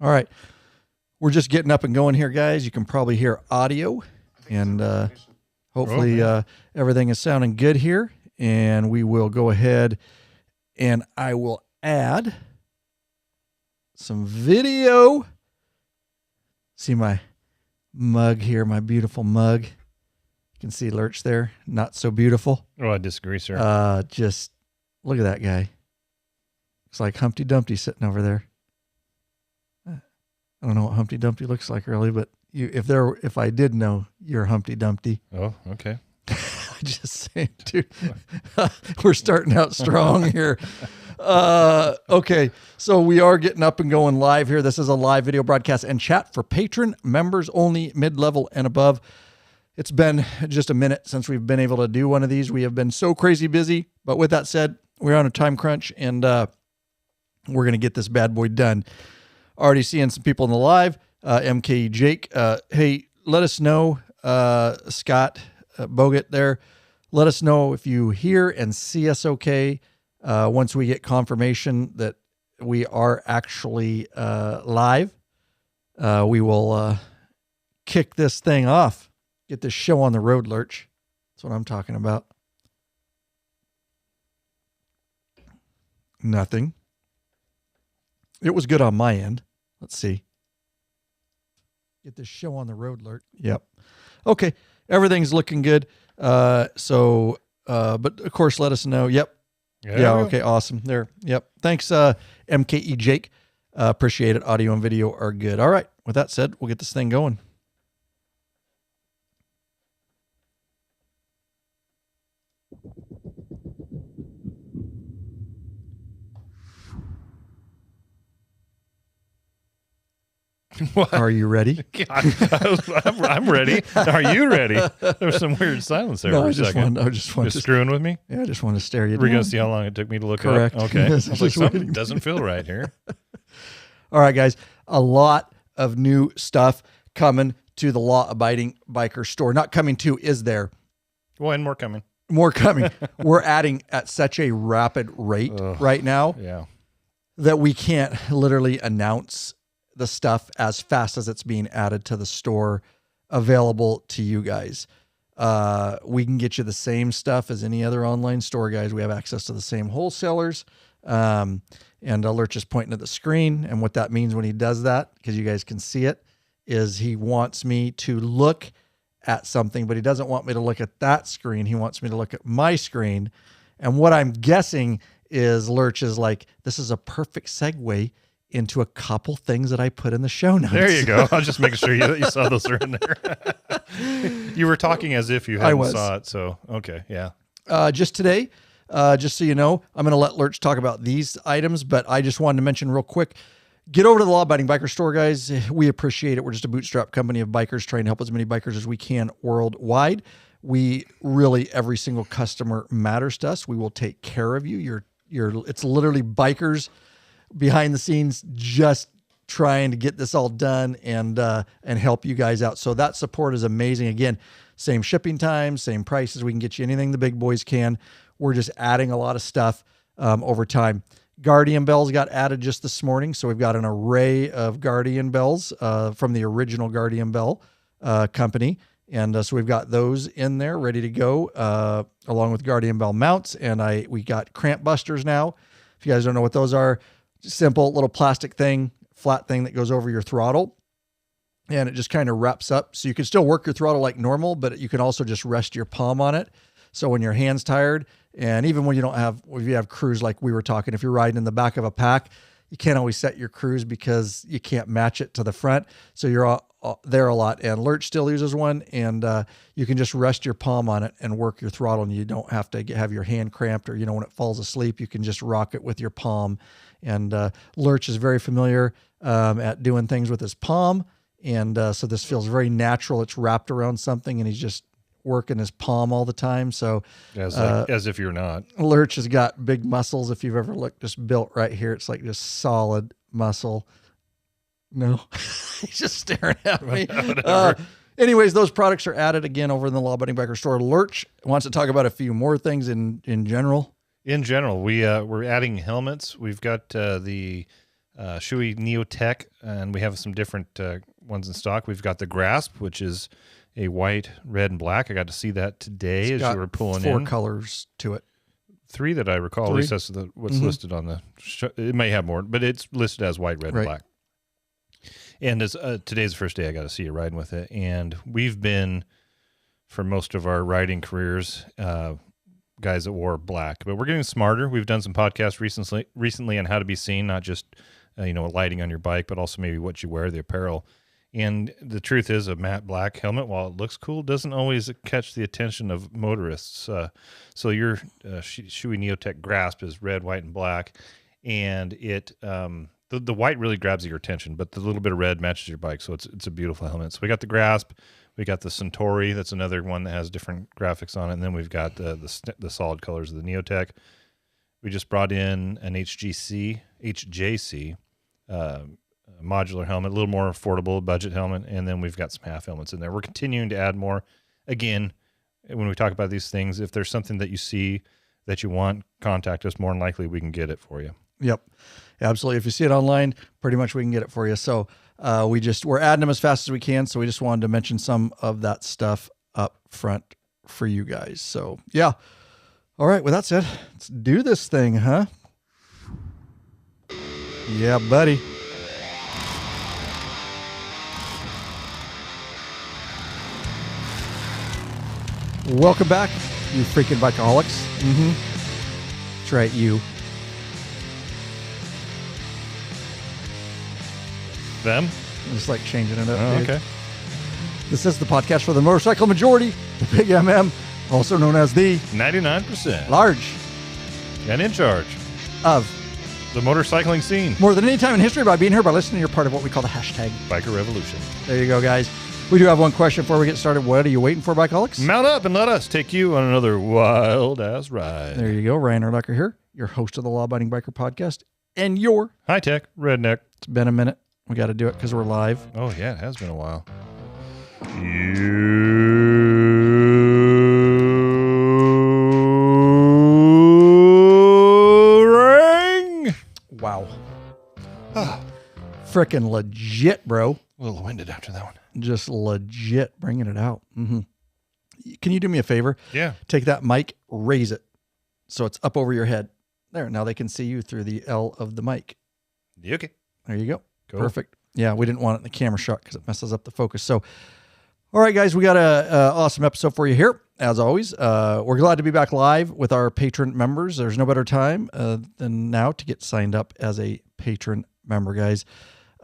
All right. We're just getting up and going here, guys. You can probably hear audio, and hopefully everything is sounding good here. And we will go ahead and I will add some video. See my mug here, my beautiful mug. You can see Lurch there. Not so beautiful. Oh, I disagree, sir. Just look at that guy. It's like Humpty Dumpty sitting over there. I don't know what Humpty Dumpty looks like really, but if I did know, you're Humpty Dumpty. Oh, okay. Just saying, dude. We're starting out strong here. Okay, so we are getting up and going live here. This is a live video broadcast and chat for patron members only, mid-level and above. It's been just a minute since we've been able to do one of these. We have been so crazy busy, but with that said, we're on a time crunch, and we're going to get this bad boy done. Already seeing some people in the live. MK Jake, hey, let us know, Scott Bogut there. Let us know if you hear and see us okay. Once we get confirmation that we are actually live, we will kick this thing off. Get this show on the road, Lurch. That's what I'm talking about. Nothing. It was good on my end. Let's see. Get this show on the road, Lurch. Yep. Okay. Everything's looking good. But of course, let us know. Yep. Yeah. Okay. Awesome. There. Yep. Thanks, MKE Jake. Appreciate it. Audio and video are good. All right. With that said, we'll get this thing going. What? Are you ready? I'm ready. Are you ready? There was some weird silence there for a second. I just wanted You're screwing with me? Yeah, I just want to stare you down. We're going to see how long it took me to look Correct. up. Okay. Yes, I was like, something waiting. doesn't feel right here. All right, guys. A lot of new stuff coming to the law-abiding biker store. Not coming to, is there? Well, and more coming. More coming. We're adding at such a rapid rate right now that we can't literally announce the stuff as fast as it's being added to the store available to you guys. We can get you the same stuff as any other online store, guys. We have access to the same wholesalers. And Lurch is pointing at the screen. And what that means when he does that, because you guys can see it, is he wants me to look at something, but he doesn't want me to look at that screen. He wants me to look at my screen. And what I'm guessing is Lurch is like, this is a perfect segue into a couple things that I put in the show notes. There you go. I was just making sure you saw those are in there. You were talking as if you hadn't saw it. So, okay. Yeah. Just today, just so you know, I'm going to let Lurch talk about these items, but I just wanted to mention real quick, get over to the Law Abiding Biker store, guys. We appreciate it. We're just a bootstrap company of bikers trying to help as many bikers as we can worldwide. We really, every single customer matters to us. We will take care of you. It's literally bikers behind the scenes just trying to get this all done and help you guys out. So that support is amazing. Again, same shipping times, same prices. We can get you anything the big boys can. We're just adding a lot of stuff over time. Guardian bells got added just this morning. So we've got an array of Guardian bells from the original Guardian Bell company. And so we've got those in there ready to go along with Guardian Bell mounts. And we got cramp busters now. If you guys don't know what those are, simple little plastic thing, flat thing that goes over your throttle, and it just kind of wraps up. So you can still work your throttle like normal, but you can also just rest your palm on it. So when your hand's tired, and even when if you have cruise, like we were talking, if you're riding in the back of a pack, you can't always set your cruise because you can't match it to the front. So you're there a lot. And Lurch still uses one, and you can just rest your palm on it and work your throttle, and you don't have to have your hand cramped, or, when it falls asleep, you can just rock it with your palm. And Lurch is very familiar at doing things with his palm. And so this feels very natural. It's wrapped around something, and he's just working his palm all the time. So as if you're not. Lurch has got big muscles. If you've ever looked, just built right here, it's like just solid muscle. No, he's just staring at me. Anyways, those products are added again over in the Law Abiding Biker store. Lurch wants to talk about a few more things in general. In general, we're adding helmets. We've got the Shoei Neotech, and we have some different ones in stock. We've got the Grasp, which is a white, red, and black. I got to see that today as you were pulling in. 4 colors to it. 3 that I recall. 3? At least that's what's listed on the it may have more, but it's listed as white, red, and black. And as today's the first day I got to see you riding with it. And we've been, for most of our riding careers, guys that wore black. But we're getting smarter. We've done some podcasts recently on how to be seen, not just lighting on your bike, but also maybe what you wear, the apparel. And the truth is, a matte black helmet, while it looks cool, doesn't always catch the attention of motorists. So your Shoei Neotech Grasp is red, white, and black, and it the white really grabs your attention, but the little bit of red matches your bike, so it's a beautiful helmet. So we got the Grasp, we got the Centauri, that's another one that has different graphics on it, and then we've got the solid colors of the Neotech. We just brought in an HJC modular helmet, a little more affordable budget helmet, and then we've got some half helmets in there. We're continuing to add more. Again, when we talk about these things, if there's something that you see that you want, contact us. More than likely we can get it for you. Yep, absolutely. If you see it online, pretty much we can get it for you. So we're adding them as fast as we can. So we just wanted to mention some of that stuff up front for you guys. So yeah. All right. With that said, let's do this thing, huh? Yeah, buddy. Welcome back, you freaking bikeaholics. That's right, you. Them? I'm just like changing it up. Oh, dude. okay. This is the podcast for the motorcycle majority, the Big MM, also known as the 99%. Large. And in charge Of the motorcycling scene. more than any time in history. By being here, by listening, you're part of what we call the hashtag Biker Revolution. There you go, guys. We do have one question before we get started. What are you waiting for, bikeaholics? Mount up and let us take you on another wild-ass ride. There you go. Ryan Urlacher here, your host of the Law Abiding Biker Podcast, and your high-tech redneck. It's been a minute. We got to do it because we're live. Oh, yeah, it has been a while. Ring. Wow. Frickin' legit, bro. A little winded after that one. Just legit bringing it out. Can you do me a favor? Yeah. Take that mic, raise it so it's up over your head. There. Now they can see you through the L of the mic. Okay. There you go. Cool. Perfect. Yeah, we didn't want it in the camera shot because it messes up the focus. So, all right, guys, we got a awesome episode for you here. As always, we're glad to be back live with our patron members. There's no better time than now to get signed up as a patron member, guys.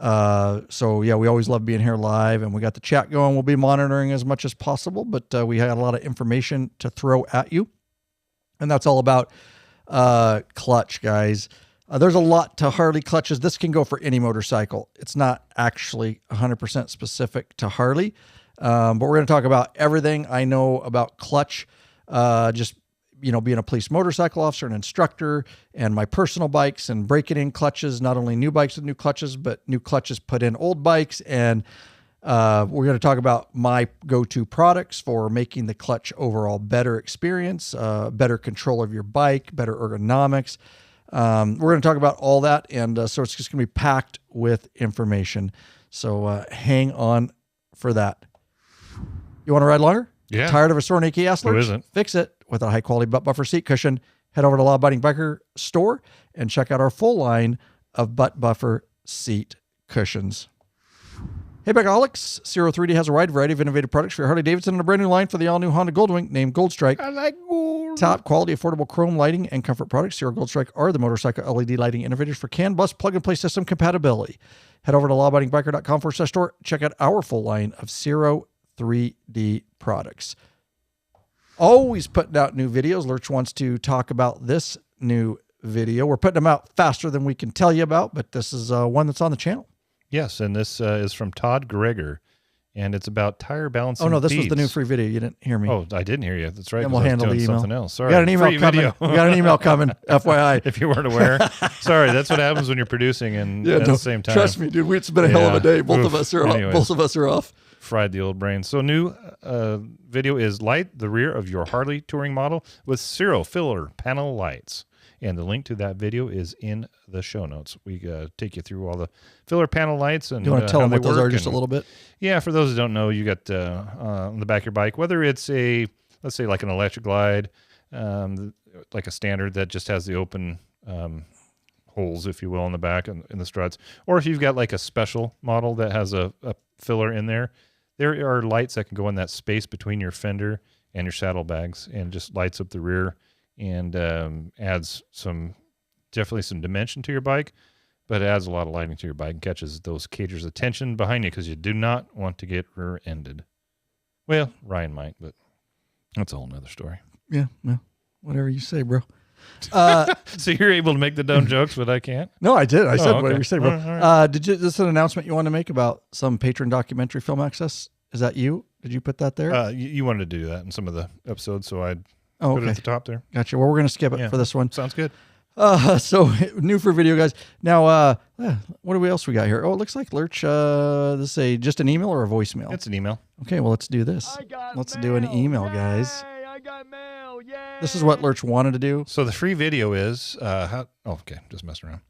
So yeah, we always love being here live, and we got the chat going. We'll be monitoring as much as possible, but we had a lot of information to throw at you, and that's all about clutch, guys. There's a lot to Harley clutches. This can go for any motorcycle. It's not actually 100% specific to Harley, but we're going to talk about everything I know about clutch, just being a police motorcycle officer, an instructor, and my personal bikes and breaking in clutches, not only new bikes with new clutches, but new clutches put in old bikes. And we're going to talk about my go-to products for making the clutch overall better experience, better control of your bike, better ergonomics. We're going to talk about all that. And so it's just going to be packed with information. So hang on for that. You want to ride longer? Yeah. Tired of a sore and achy ass lurch? Who isn't? Fix it with a high-quality butt buffer seat cushion. Head over to Law Abiding Biker store and check out our full line of butt buffer seat cushions. Hey, Bikeaholics. 03D has a wide variety of innovative products for your Harley-Davidson and a brand new line for the all-new Honda Goldwing named Gold Strike. I like gold. Top quality, affordable chrome lighting and comfort products. Zero Gold Strike are the motorcycle LED lighting innovators for CAN bus plug-and-play system compatibility. Head over to lawabidingbiker.com/store. Check out our full line of 03D products. Always putting out new videos. Lurch wants to talk about this new video. We're putting them out faster than we can tell you about, but this is one that's on the channel. Yes, and this is from Todd Gregor, and it's about tire balancing. Oh, no, this was the beads. new free video. You didn't hear me. Oh, I didn't hear you. That's right. And we'll 'cause I was handle doing the email. something else. Sorry. We got an email Free coming. video. We got an email coming, FYI. If you weren't aware. Sorry, that's what happens when you're producing and at the same time. Trust me, dude. It's been a hell of a day. Both of us are off. fried the old brain. So new video is light the rear of your Harley touring model with zero filler panel lights. And the link to that video is in the show notes. We take you through all the filler panel lights. And do you want to tell them what those are just a little bit? Yeah, for those who don't know, you got on the back of your bike, whether it's let's say like an electric glide, like a standard that just has the open holes, if you will, in the back and in the struts, or if you've got like a special model that has a filler in there are lights that can go in that space between your fender and your saddlebags and just lights up the rear and adds definitely some dimension to your bike, but it adds a lot of lighting to your bike and catches those cagers' attention behind you because you do not want to get rear-ended. Well, Ryan might, but that's a whole nother story. Yeah, whatever you say, bro. So you're able to make the dumb jokes, but I can't? No, I did. I said okay. whatever you say, bro. All right. This is an announcement you want to make about some patron documentary film access? Is that you? Did you put that there? You wanted to do that in some of the episodes, so I'd put it at the top there. Gotcha. Well, we're going to skip it for this one. Sounds good. So new for video, guys. Now, what else we got here? Oh, it looks like Lurch. This is just an email or a voicemail? It's an email. Okay, well, let's do this. Let's do an email, guys. I got mail. Yay. This is what Lurch wanted to do. So the free video is just messing around.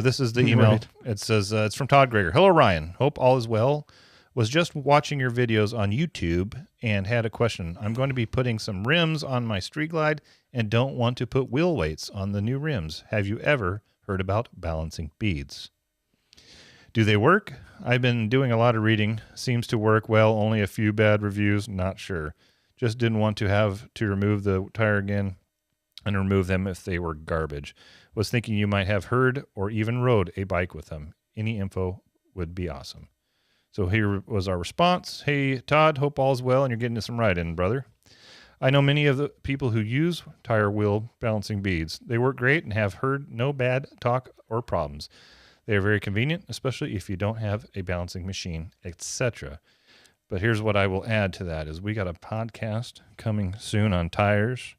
This is the email. Right. It says it's from Todd Greger. Hello, Ryan. Hope all is well. Was just watching your videos on YouTube and had a question. I'm going to be putting some rims on my Street Glide and don't want to put wheel weights on the new rims. Have you ever heard about balancing beads? Do they work? I've been doing a lot of reading. Seems to work well. Only a few bad reviews. Not sure. Just didn't want to have to remove the tire again and remove them if they were garbage. Was thinking you might have heard or even rode a bike with them. Any info would be awesome. So here was our response. Hey, Todd, hope all's well and you're getting some ride in, brother. I know many of the people who use tire wheel balancing beads. They work great and have heard no bad talk or problems. They are very convenient, especially if you don't have a balancing machine, etc. But here's what I will add to that is we got a podcast coming soon on tires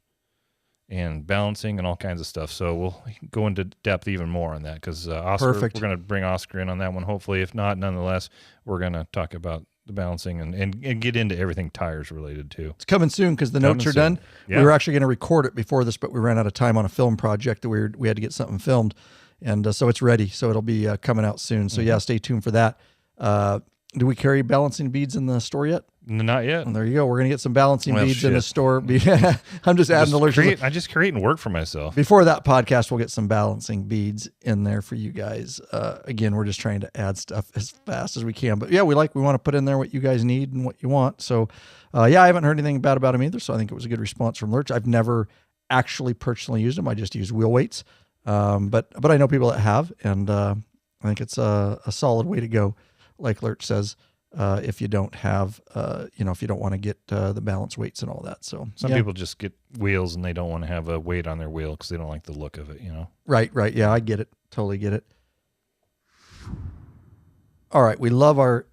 and balancing and all kinds of stuff. So we'll go into depth even more on that because Oscar, we're going to bring Oscar in on that one. Hopefully, if not, nonetheless, we're going to talk about the balancing and get into everything tires related to. It's coming soon because the notes are done. Yeah. We were actually going to record it before this, but we ran out of time on a film project that we had to get something filmed. And so it's ready. So it'll be coming out soon. So yeah, stay tuned for that. Do we carry balancing beads in the store yet? Not yet. Well, there you go. We're going to get some balancing beads in the store. I'm just adding the I just create and work for myself. Before that podcast, we'll get some balancing beads in there for you guys. Again, we're just trying to add stuff as fast as we can. But yeah, we want to put in there what you guys need and what you want. So yeah, I haven't heard anything bad about them either. So I think it was a good response from Lurch. I've never actually personally used them. I just use wheel weights. But I know people that have, and I think it's a solid way to go. Like Lurch says, if you don't have, if you don't want to get the balance weights and all that. So some people just get wheels and they don't want to have a weight on their wheel because they don't like the look of it, Right. Yeah, I get it. Totally get it. All right. We love our,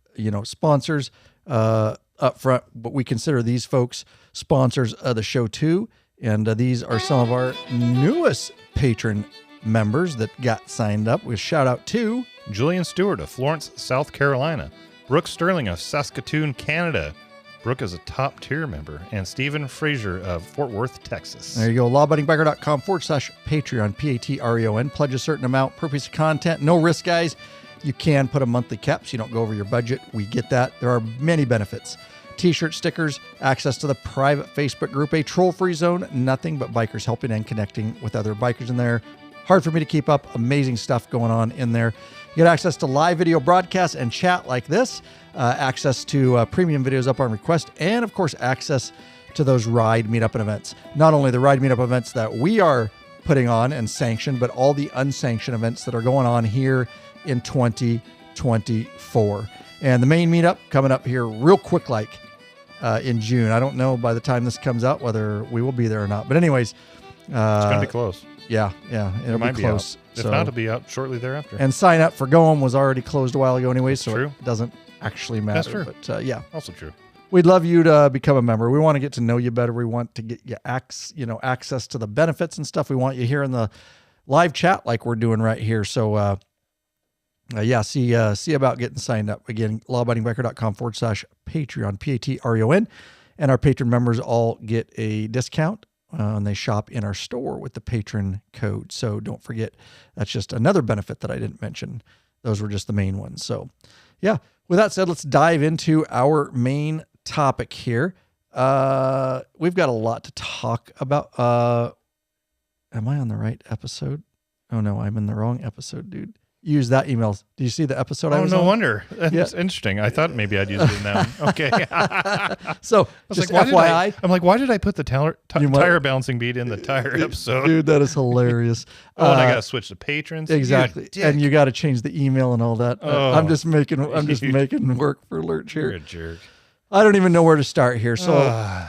sponsors up front, but we consider these folks sponsors of the show too. And these are some of our newest patron members that got signed up. We shout out to Julian Stewart of Florence, South Carolina, Brooke Sterling of Saskatoon, Canada. Brooke is a top tier member, and Stephen Frazier of Fort Worth, Texas. There you go. lawabidingbiker.com/Patreon, Patreon. Pledge a certain amount per piece of content. No risk, guys. You can put a monthly cap so you don't go over your budget. We get that. There are many benefits. T-shirt, stickers, access to the private Facebook group, a troll-free zone, nothing but bikers helping and connecting with other bikers in there. Hard for me to keep up. Amazing stuff going on in there. You get access to live video broadcasts and chat like this, access to premium videos up on request, and of course, access to those ride meetup and events. Not only the ride meetup events that we are putting on and sanctioned, but all the unsanctioned events that are going on here in 2024. And the main meetup coming up here real quick, in June. I don't know by the time this comes out whether we will be there or not. But anyways, it's going to be close. Yeah, it'll be close. If not, it'll be out shortly thereafter. And sign up for Going was already closed a while ago anyway, That's so true. It doesn't actually matter. That's true. But yeah, also true. We'd love you to become a member. We want to get to know you better. We want to get you access to the benefits and stuff. We want you here in the live chat like we're doing right here. So See about getting signed up. Again, lawabidingbiker.com/Patreon, Patreon. And our patron members all get a discount and they shop in our store with the patron code. So don't forget, that's just another benefit that I didn't mention. Those were just the main ones. So yeah, with that said, let's dive into our main topic here. We've got a lot to talk about. Am I on the right episode? Oh no, I'm in the wrong episode, dude. Use that email. Do you see the episode I was no on? wonder. That's interesting. I thought maybe I'd use it in that one. Okay. So, just FYI. I'm like, why did I put the tire balancing beat in the tire episode? Dude, that is hilarious. And I got to switch to patrons. Exactly. And you got to change the email and all that. I'm just making work for Lurch here. You're a jerk. I don't even know where to start here. So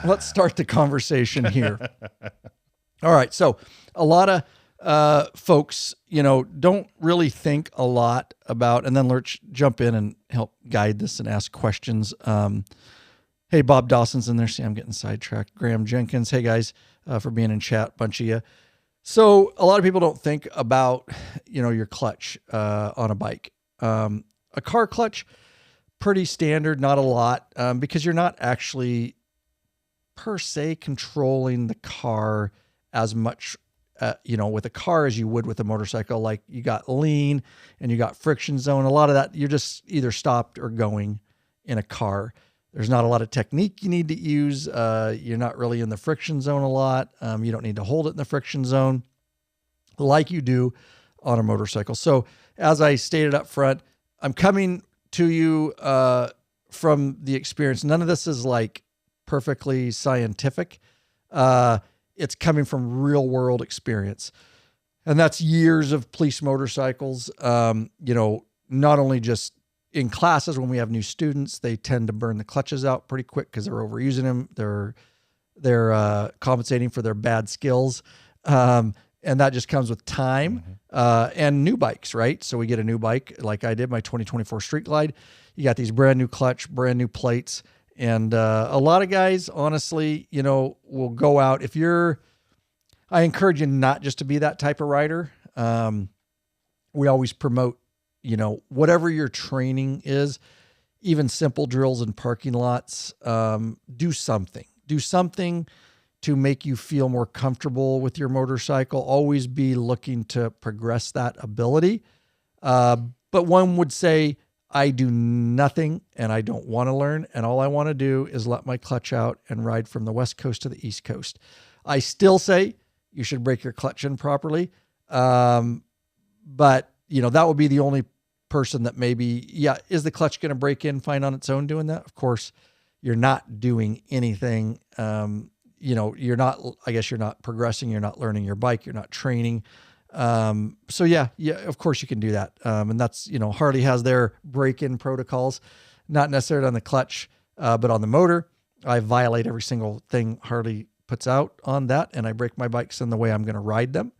let's start the conversation here. All right. So a lot of folks, don't really think a lot about, and then Lurch jump in and help guide this and ask questions. Hey, Bob Dawson's in there. See, I'm getting sidetracked. Graham Jenkins. Hey guys, for being in chat, bunch of you. So a lot of people don't think about, your clutch, on a bike. A car clutch, pretty standard, not a lot, because you're not actually per se controlling the car as much with a car as you would with a motorcycle. Like you got lean and you got friction zone. A lot of that, you're just either stopped or going in a car. There's not a lot of technique you need to use. You're not really in the friction zone a lot. You don't need to hold it in the friction zone like you do on a motorcycle. So as I stated up front, I'm coming to you from the experience. None of this is like perfectly scientific. It's coming from real world experience. And that's years of police motorcycles. Not only just in classes when we have new students, they tend to burn the clutches out pretty quick because they're overusing them. They're compensating for their bad skills. And that just comes with time and new bikes, right? So we get a new bike like I did, my 2024 Street Glide. You got these brand new clutch, brand new plates. And a lot of guys, honestly, will go out. I encourage you not just to be that type of rider. We always promote, whatever your training is, even simple drills in parking lots, do something. Do something to make you feel more comfortable with your motorcycle. Always be looking to progress that ability. But one would say, I do nothing and I don't want to learn. And all I want to do is let my clutch out and ride from the West Coast to the East Coast. I still say you should break your clutch in properly. But that would be the only person that maybe, is the clutch going to break in fine on its own doing that? Of course, you're not doing anything. You're not progressing. You're not learning your bike. You're not training. Of course you can do that. And that's, Harley has their break-in protocols, not necessarily on the clutch, but on the motor. I violate every single thing Harley puts out on that. And I break my bikes in the way I'm going to ride them.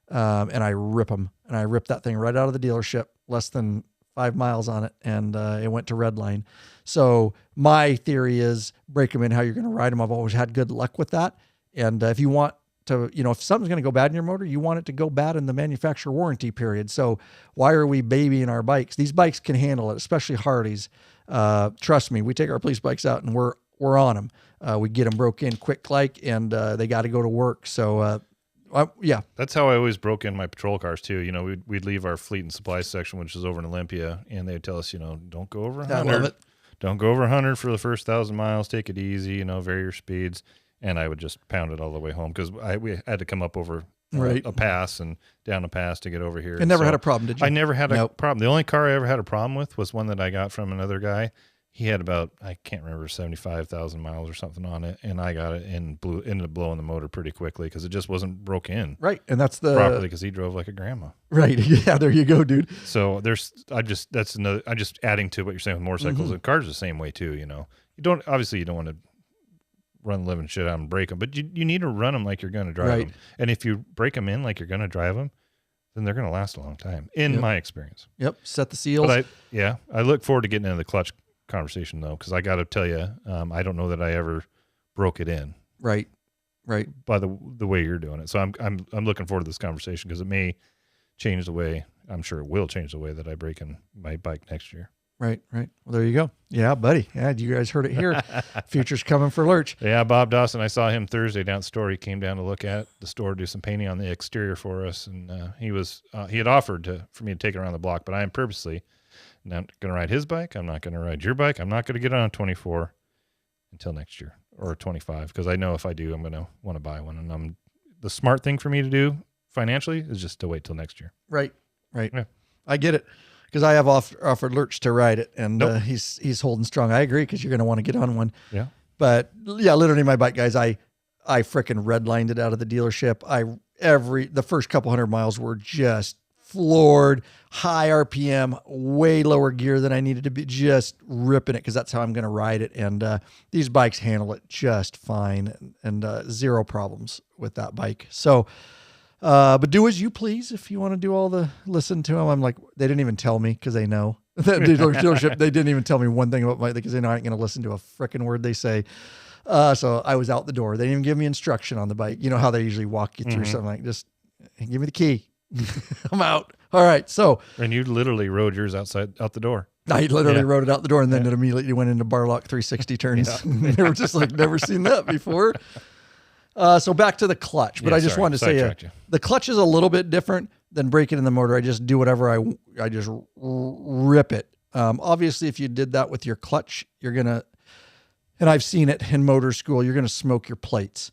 And I rip them, and I ripped that thing right out of the dealership, less than 5 miles on it. And, it went to Redline. So my theory is break them in how you're going to ride them. I've always had good luck with that. And if you want to, if something's going to go bad in your motor, you want it to go bad in the manufacturer warranty period. So why are we babying our bikes? These bikes can handle it, especially Harleys. Trust me, we take our police bikes out and we're on them. We get them broke in quick, and they got to go to work. So, that's how I always broke in my patrol cars too. We'd leave our fleet and supply section, which is over in Olympia, and they'd tell us, don't go over 100. I love it. Don't go over 100 for the first 1,000 miles. Take it easy, vary your speeds. And I would just pound it all the way home because we had to come up over a pass and down a pass to get over here. And never had a problem, did you? I never had a problem. The only car I ever had a problem with was one that I got from another guy. He had about, I can't remember, 75,000 miles or something on it, and I got it and ended up blowing the motor pretty quickly because it just wasn't broke in. Right, and that's properly because he drove like a grandma. Right, yeah, there you go, dude. So I'm just adding to what you're saying with motorcycles. Mm-hmm. And cars are the same way too. You don't want to run the living shit out and break them, but you need to run them like you're going to drive them. And if you break them in like you're going to drive them, then they're going to last a long time, in my experience. Yep, set the seals. But I look forward to getting into the clutch conversation though, because I got to tell you, I don't know that I ever broke it in. Right. By the way you're doing it. So I'm looking forward to this conversation because it may change the way I'm sure it will change the way that I brake in my bike next year. Right. Well, there you go. Yeah, buddy. Yeah, you guys heard it here. Future's coming for Lurch. Yeah, Bob Dawson, I saw him Thursday down at the store. He came down to look at the store, do some painting on the exterior for us, and he had offered for me to take it around the block, but I am purposely not going to ride his bike. I'm not going to ride your bike. I'm not going to get on a 24 until next year, or 25, because I know if I do, I'm going to want to buy one. And the smart thing for me to do financially is just to wait till next year. Right. Yeah. I get it. Because I have offered Lurch to ride it, and he's holding strong. I agree, because you're going to want to get on one. Yeah. But yeah, literally my bike, guys, I frickin' redlined it out of the dealership. The first couple 100 miles were just floored, high RPM, way lower gear than I needed to be, just ripping it, because that's how I'm going to ride it. And these bikes handle it just fine, and zero problems with that bike. So, but do as you please. If you want to do all the listen to them, I'm like, they didn't even tell me, because they know that dealership. They didn't even tell me one thing about my, because they know I ain't going to listen to a freaking word they say. So I was out the door. They didn't even give me instruction on the bike. You know how they usually walk you through something, like, just give me the key. I'm out. All right. So, and you literally rode yours out the door. I literally rode it out the door, and then it immediately went into bar lock 360 turns. Yeah. They were just like, never seen that before. So back to the clutch, but I just wanted to say the clutch is a little bit different than breaking in the motor. I just do whatever I just rip it. Obviously, if you did that with your clutch, you're going to, and I've seen it in motor school, you're going to smoke your plates.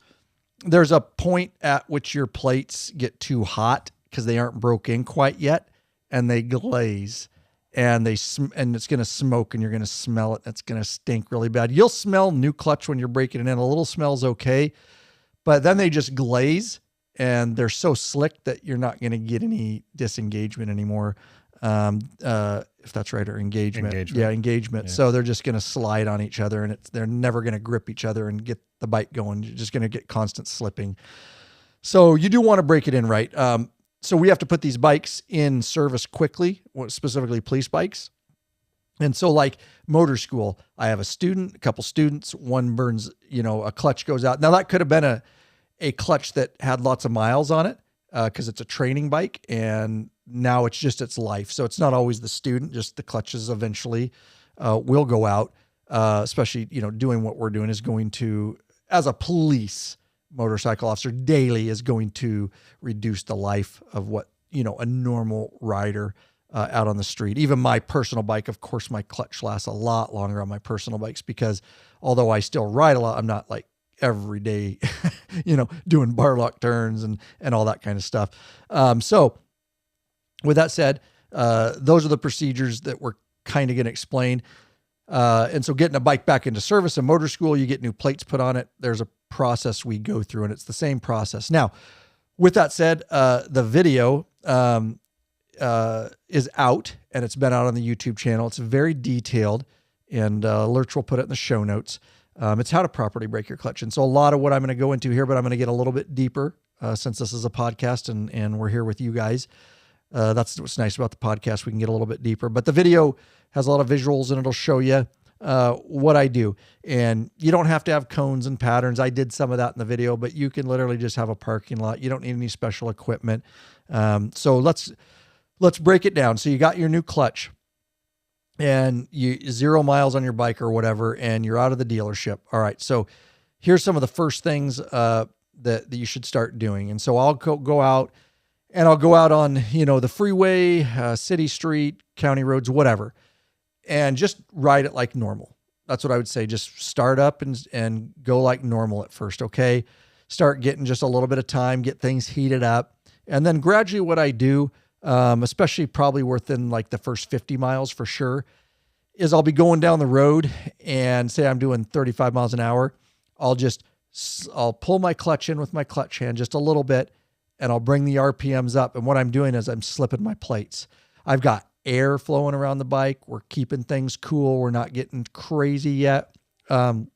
There's a point at which your plates get too hot because they aren't broke in quite yet, and they glaze, and and it's going to smoke, and you're going to smell it. It's going to stink really bad. You'll smell new clutch when you're breaking it in. A little smell's okay. But then they just glaze, and they're so slick that you're not going to get any disengagement anymore. If that's right, or engagement. Yeah, engagement. Yeah. So they're just going to slide on each other, and they're never going to grip each other and get the bike going. You're just going to get constant slipping. So you do want to break it in right. So we have to put these bikes in service quickly, specifically police bikes. And so, like motor school, I have a couple students, one burns, a clutch goes out. Now that could have been a clutch that had lots of miles on it, because it's a training bike, and now it's just its life. So it's not always the student, just the clutches eventually will go out, especially, doing what we're doing is going to, as a police motorcycle officer, daily is going to reduce the life of what, a normal rider out on the street. Even my personal bike, of course, my clutch lasts a lot longer on my personal bikes, because although I still ride a lot, I'm not like every day, doing bar lock turns and all that kind of stuff. So with that said, those are the procedures that we're kind of going to explain. And so getting a bike back into service in motor school, you get new plates put on it. There's a process we go through, and it's the same process. Now, with that said, the video, is out, and it's been out on the YouTube channel. It's very detailed, and Lurch will put it in the show notes. It's how to properly break your clutch. And so a lot of what I'm going to go into here, but I'm going to get a little bit deeper since this is a podcast and we're here with you guys. That's what's nice about the podcast. We can get a little bit deeper, but the video has a lot of visuals, and it'll show you what I do. And you don't have to have cones and patterns. I did some of that in the video, but you can literally just have a parking lot. You don't need any special equipment. So let's break it down. So you got your new clutch, and you 0 miles on your bike or whatever, and you're out of the dealership. All right. So here's some of the first things that you should start doing. And so I'll go out, and I'll go out on, the freeway, city street, county roads, whatever, and just ride it like normal. That's what I would say. Just start up and go like normal at first. Okay. Start getting just a little bit of time, get things heated up. And then gradually what I do, especially probably within like the first 50 miles for sure, is I'll be going down the road, and say I'm doing 35 miles an hour. I'll pull my clutch in with my clutch hand just a little bit, and I'll bring the RPMs up. And what I'm doing is I'm slipping my plates. I've got air flowing around the bike. We're keeping things cool. We're not getting crazy yet. And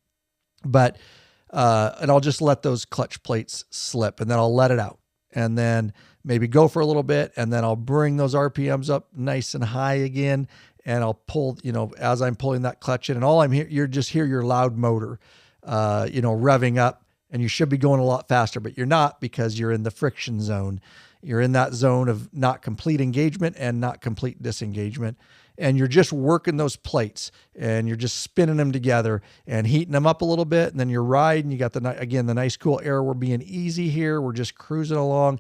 I'll just let those clutch plates slip, and then I'll let it out, and then maybe go for a little bit, and then I'll bring those RPMs up nice and high again, and I'll pull, as I'm pulling that clutch in, and all I'm here, you're just hear your loud motor, revving up, and you should be going a lot faster, but you're not, because you're in the friction zone. You're in that zone of not complete engagement and not complete disengagement. And you're just working those plates and you're just spinning them together and heating them up a little bit. And then you're riding. You got the nice cool air. We're being easy here. We're just cruising along.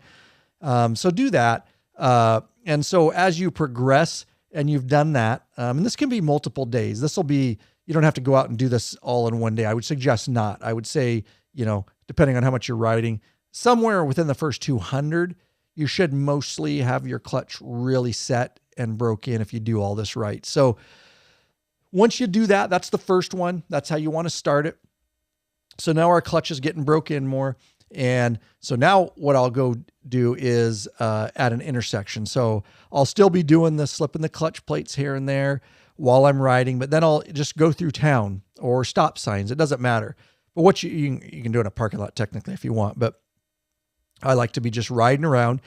So do that. And so as you progress and you've done that, and this can be multiple days, you don't have to go out and do this all in one day. I would suggest not. I would say, depending on how much you're riding, somewhere within the first 200, you should mostly have your clutch really set and broke in if you do all this right. So once you do that, that's the first one. That's how you want to start it. So now our clutch is getting broke in more. And so now what I'll go do is at an intersection. So I'll still be doing the slipping the clutch plates here and there while I'm riding, but then I'll just go through town or stop signs. It doesn't matter. But what you can do in a parking lot technically if you want, but I like to be just riding around.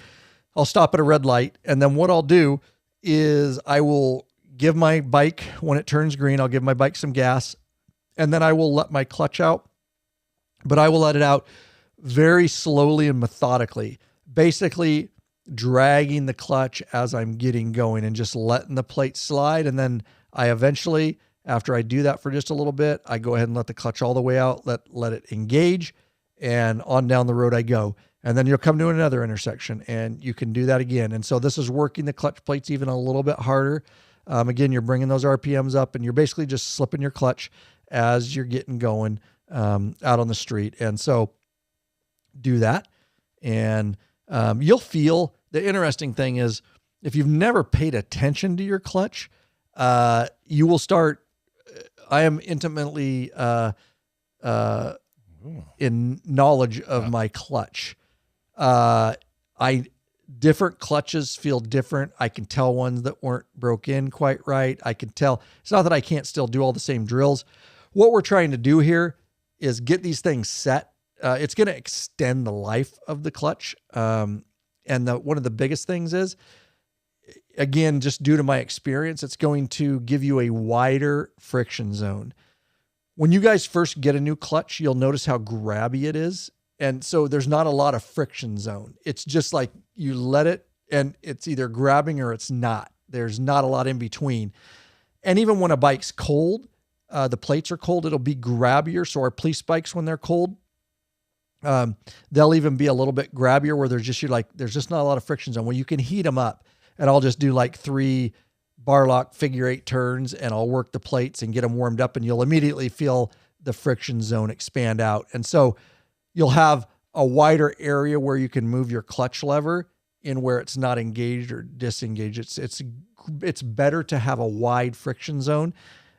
I'll stop at a red light. And then what I'll do is I will give my bike, when it turns green, I'll give my bike some gas, and then I will let my clutch out, but I will let it out very slowly and methodically, basically dragging the clutch as I'm getting going and just letting the plate slide. And then I eventually, after I do that for just a little bit, I go ahead and let the clutch all the way out, let it engage, and on down the road I go. And then you'll come to another intersection and you can do that again. And so this is working the clutch plates even a little bit harder. Again, you're bringing those RPMs up and you're basically just slipping your clutch as you're getting going out on the street. And so do that. And you'll feel, the interesting thing is, if you've never paid attention to your clutch, you will start, I am intimately in knowledge of my clutch. Different clutches feel different. I can tell ones that weren't broke in quite right. I can tell. It's not that I can't still do all the same drills. What we're trying to do here is get these things set. It's going to extend the life of the clutch. And one of the biggest things is, again, just due to my experience, it's going to give you a wider friction zone. When you guys first get a new clutch, you'll notice how grabby it is. And so there's not a lot of friction zone. It's just like you let it and it's either grabbing or it's not. There's not a lot in between. And even when a bike's cold, the plates are cold, it'll be grabbier. So our police bikes, when they're cold, they'll even be a little bit grabbier where there's just not a lot of friction zone. Well, you can heat them up, and I'll just do like 3 bar lock figure 8 turns and I'll work the plates and get them warmed up, and you'll immediately feel the friction zone expand out. And so you'll have a wider area where you can move your clutch lever in where it's not engaged or disengaged. It's better to have a wide friction zone.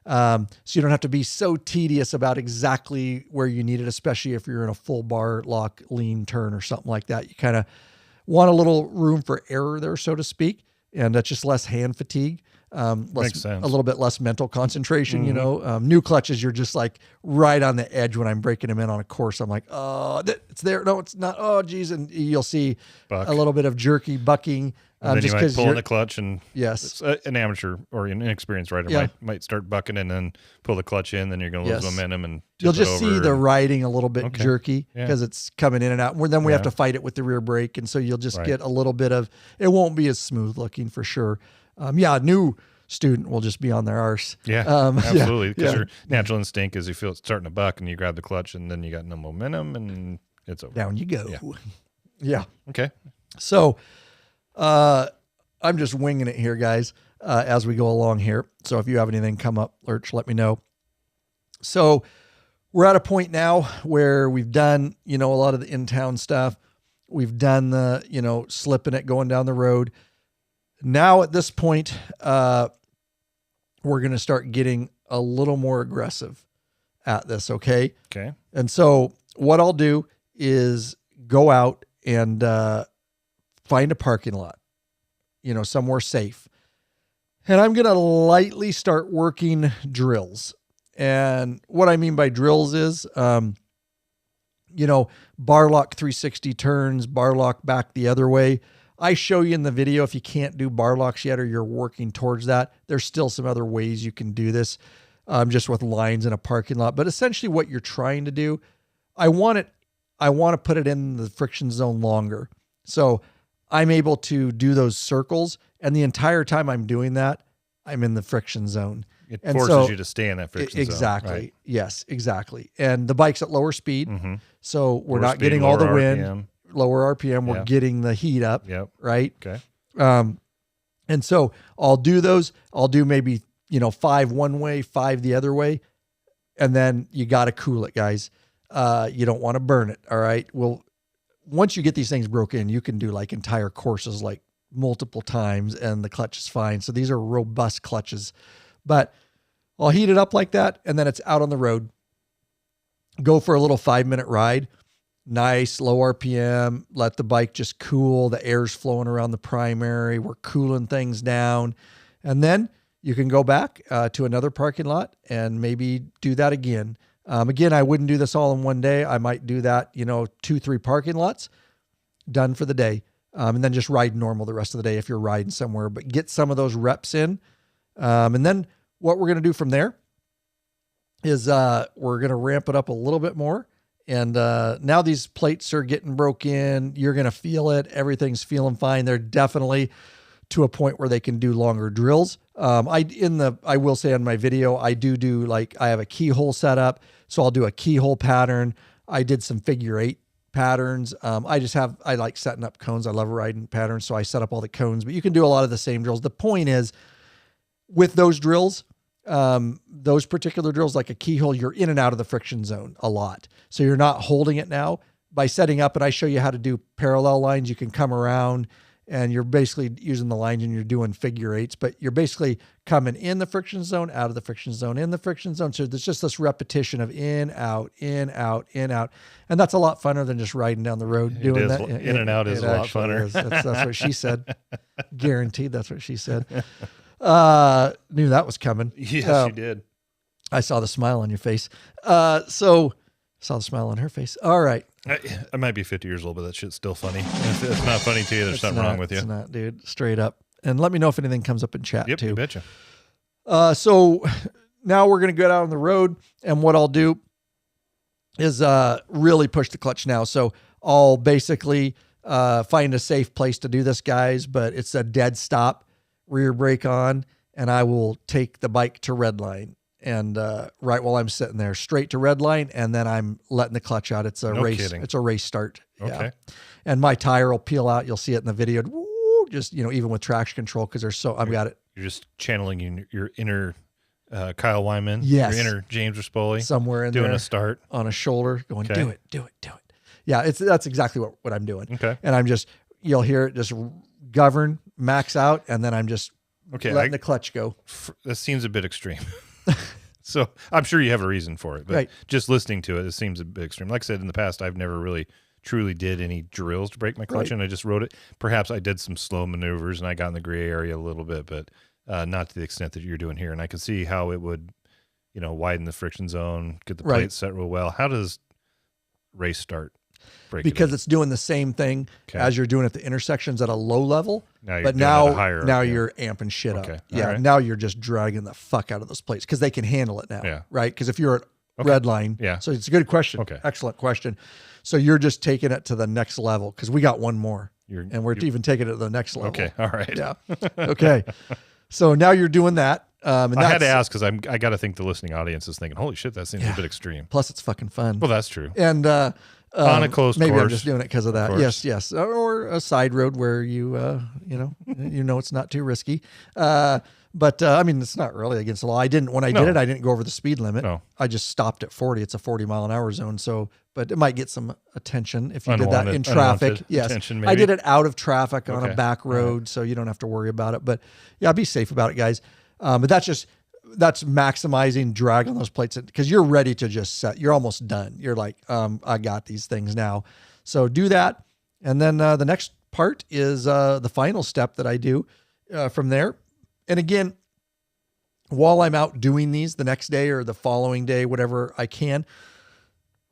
So you don't have to be so tedious about exactly where you need it, especially if you're in a full bar lock lean turn or something like that. You kind of want a little room for error there, so to speak. And that's just less hand fatigue. Makes sense. A little bit less mental concentration, new clutches, you're just like right on the edge when I'm breaking them in on a course. I'm like, oh, it's there. No, it's not. Oh, geez. And you'll see a little bit of jerky bucking. And then just you might pull in the clutch, and yes, an amateur or an inexperienced rider might start bucking and then pull the clutch in. Then you're going to lose momentum, and you'll just see the riding a little bit jerky because it's coming in and out. Then we have to fight it with the rear brake, and so you'll just get a little bit of. It won't be as smooth looking for sure. A new student will just be on their arse. Yeah, absolutely. Because your natural instinct is you feel it's starting to buck, and you grab the clutch, and then you got no momentum, and it's over. Down you go. Yeah. Okay. So. I'm just winging it here, guys, as we go along here. So if you have anything come up, Lurch, let me know. So we're at a point now where we've done, a lot of the in-town stuff. We've done the, slipping it, going down the road. Now at this point, we're going to start getting a little more aggressive at this. Okay. Okay. And so what I'll do is go out and, find a parking lot, somewhere safe. And I'm going to lightly start working drills. And what I mean by drills is, bar lock 360 turns, bar lock back the other way. I show you in the video, if you can't do bar locks yet, or you're working towards that, there's still some other ways you can do this, just with lines in a parking lot. But essentially what you're trying to do, I want to put it in the friction zone longer. So I'm able to do those circles. And the entire time I'm doing that, I'm in the friction zone. It and forces so, you to stay in that friction exactly. zone. Right? Yes, exactly. And the bike's at lower speed. Mm-hmm. So we're Lower not speed, getting all the lower wind, RPM. lower RPM. We're getting the heat up. Yep. Right. Okay. And so I'll do those. I'll do maybe, 5 one way, 5 the other way. And then you got to cool it, guys. You don't want to burn it. All right. Well, once you get these things broke in, you can do like entire courses, like multiple times, and the clutch is fine. So these are robust clutches, but I'll heat it up like that. And then it's out on the road, go for a little 5-minute ride, nice low RPM, let the bike just cool. The air's flowing around the primary. We're cooling things down. And then you can go back to another parking lot and maybe do that again. Again, I wouldn't do this all in one day. I might do that, 2-3 parking lots, done for the day. And then just ride normal the rest of the day if you're riding somewhere, but get some of those reps in. And then what we're going to do from there is we're going to ramp it up a little bit more. And now these plates are getting broke in. You're going to feel it. Everything's feeling fine. They're definitely to a point where they can do longer drills. I will say on my video, I do like, I have a keyhole set up. So I'll do a keyhole pattern. I did some figure 8 patterns. I like setting up cones. I love riding patterns. So I set up all the cones, but you can do a lot of the same drills. The point is with those drills, those particular drills, like a keyhole, you're in and out of the friction zone a lot. So you're not holding it now by setting up. And I show you how to do parallel lines. You can come around and you're basically using the lines and you're doing figure 8s, but you're basically coming in the friction zone, out of the friction zone, in the friction zone. So there's just this repetition of in, out, in, out, in, out. And that's a lot funner than just riding down the road doing that. In and out is a lot funner. That's what she said. Guaranteed. That's what she said. Knew that was coming. Yes, she did. I saw the smile on your face. Saw the smile on her face. All right. I might be 50 years old, but that shit's still funny. If it's not funny to you, there's something wrong with you. It's not, dude. Straight up. And let me know if anything comes up in chat too. You betcha. So now we're going to go out on the road, and what I'll do is really push the clutch now. So I'll basically find a safe place to do this, guys, but it's a dead stop, rear brake on, and I will take the bike to red line. And right while I'm sitting there, straight to red line, and then I'm letting the clutch out. It's a race. Kidding. It's a race start. Okay. Yeah. And my tire will peel out. You'll see it in the video. Woo, just even with traction control, because I've got it. You're just channeling your inner Kyle Wyman. Yes. Your inner James Rispoli. Somewhere in doing there, a start on a shoulder, going, Okay. do it. Yeah, that's exactly what I'm doing. Okay. And you'll hear it just govern, max out, and then I'm just letting the clutch go. That seems a bit extreme. So I'm sure you have a reason for it, but Right. just listening to it seems a bit extreme. Like I said, in the past, I've never really truly did any drills to break my clutch, and I just rode it. Perhaps I did some slow maneuvers and I got in the gray area a little bit, but not to the extent that you're doing here. And I could see how it would, widen the friction zone, get the plates set real well. How does race start? Because it's doing the same thing as you're doing at the intersections at a low level. Now but now you're amping shit up. Yeah. Right. Now you're just dragging the fuck out of those plates because they can handle it now. Yeah. Right. Because if you're at red line. Yeah. So it's a good question. Okay. Excellent question. So you're just taking it to the next level because we got one more and we're even taking it to the next level. Okay. All right. Yeah. Okay. So now you're doing that. And I had to ask because I got to think the listening audience is thinking, holy shit, that seems a bit extreme. Plus it's fucking fun. Well, that's true. And, on a closed maybe course. I'm just doing it because of that. Yes. Or a side road where it's not too risky. But it's not really against the law. When I did it, I didn't go over the speed limit. No. I just stopped at 40. It's a 40-mile-an-hour zone. So, but it might get some attention if you did that in traffic. Yes. Attention, I did it out of traffic on a back road. So you don't have to worry about it, but yeah, be safe about it, guys. But that's maximizing drag on those plates because you're ready to just set. You're almost done. You're like, I got these things now. So do that. And then the next part is the final step that I do from there. And again, while I'm out doing these the next day or the following day, whatever I can,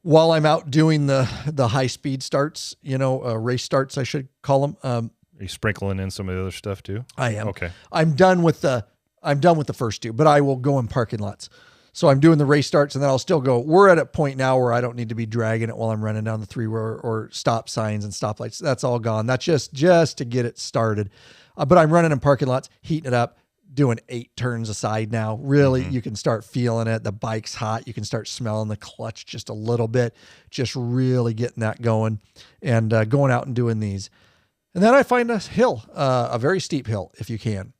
while I'm out doing the high speed starts, race starts, I should call them. Are you sprinkling in some of the other stuff too? I am. Okay. I'm done with the first two, but I will go in parking lots. So I'm doing the race starts, and then I'll still go. We're at a point now where I don't need to be dragging it while I'm running down the three-way or stop signs and stoplights. That's all gone. That's just to get it started. But I'm running in parking lots, heating it up, doing 8 turns a side now. Really, you can start feeling it. The bike's hot. You can start smelling the clutch just a little bit, just really getting that going, and going out and doing these. And then I find a hill, a very steep hill, if you can.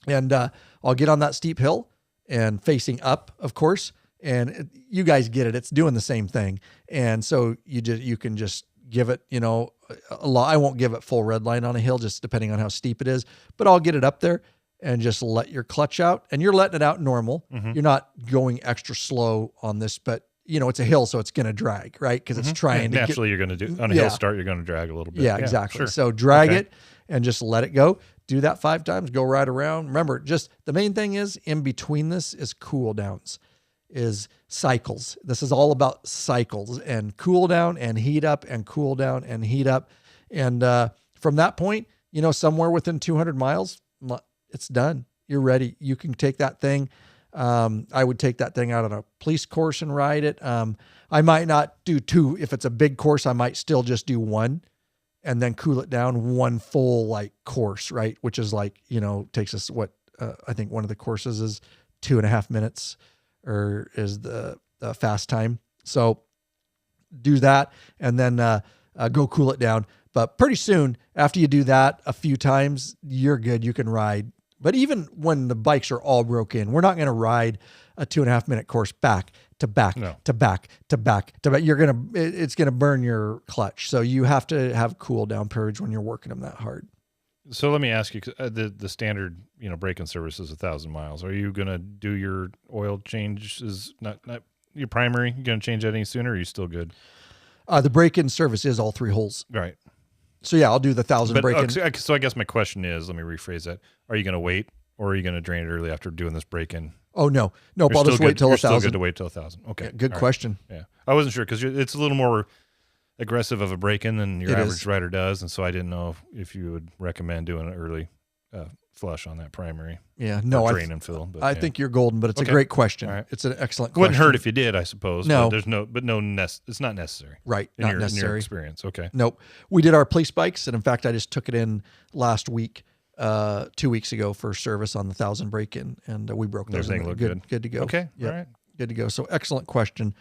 And I'll get on that steep hill and facing up, of course. And you guys get it. It's doing the same thing. And so you can just give it, you know, a lot. I won't give it full red line on a hill, just depending on how steep it is. But I'll get it up there and just let your clutch out. And you're letting it out normal. You're not going extra slow on this, but you know, it's a hill, so it's going to drag, right? Because it's trying to naturally you're going to do on a hill start, you're going to drag a little bit. Yeah, exactly. Sure. So drag it and just let it go. Do that 5 times, go right around. Remember, just the main thing is in between this is cool downs, is cycles. This is all about cycles and cool down and heat up and cool down and heat up. And from that point, you know, somewhere within 200 miles, it's done. You're ready. You can take that thing. I would take that thing out on a police course and ride it. I might not do 2. If it's a big course, I might still just do 1 and then cool it down, 1 full like course, right? Which is like, you know, takes us I think one of the courses is 2.5 minutes or is the fast time. So do that and then go cool it down. But pretty soon after you do that a few times, you're good. You can ride. But even when the bikes are all broke in, we're not going to ride a 2.5 minute course back to back to back to back to back. It's going to burn your clutch. So you have to have cool down periods when you're working them that hard. So let me ask you, the standard, you know, break-in service is 1,000 miles. Are you going to do your oil changes? Not your primary. You going to change that any sooner? Or are you still good? The break-in service is all 3 holes. Right. So yeah, I'll do the 1,000 break-in. So I guess my question is, let me rephrase that. Are you going to wait, or are you going to drain it early after doing this break-in? Oh no, I'll just wait till 1,000. You're still good to wait till 1,000. Okay, yeah, good question. Right. Yeah, I wasn't sure because it's a little more aggressive of a break-in than your average rider does, and so I didn't know if you would recommend doing an early flush on that primary. Yeah, no, drain and fill. But, I think you're golden, but it's a great question. Right. It's an excellent question. Wouldn't hurt if you did, I suppose. No, it's not necessary. Right, not necessary. In your experience. Okay. Nope. We did our police bikes, and in fact, I just took it in last week, 2 weeks ago for service on the 1,000 break-in, and we broke those. Everything looked good to go. Okay. Yep. All right. Good to go. So excellent question.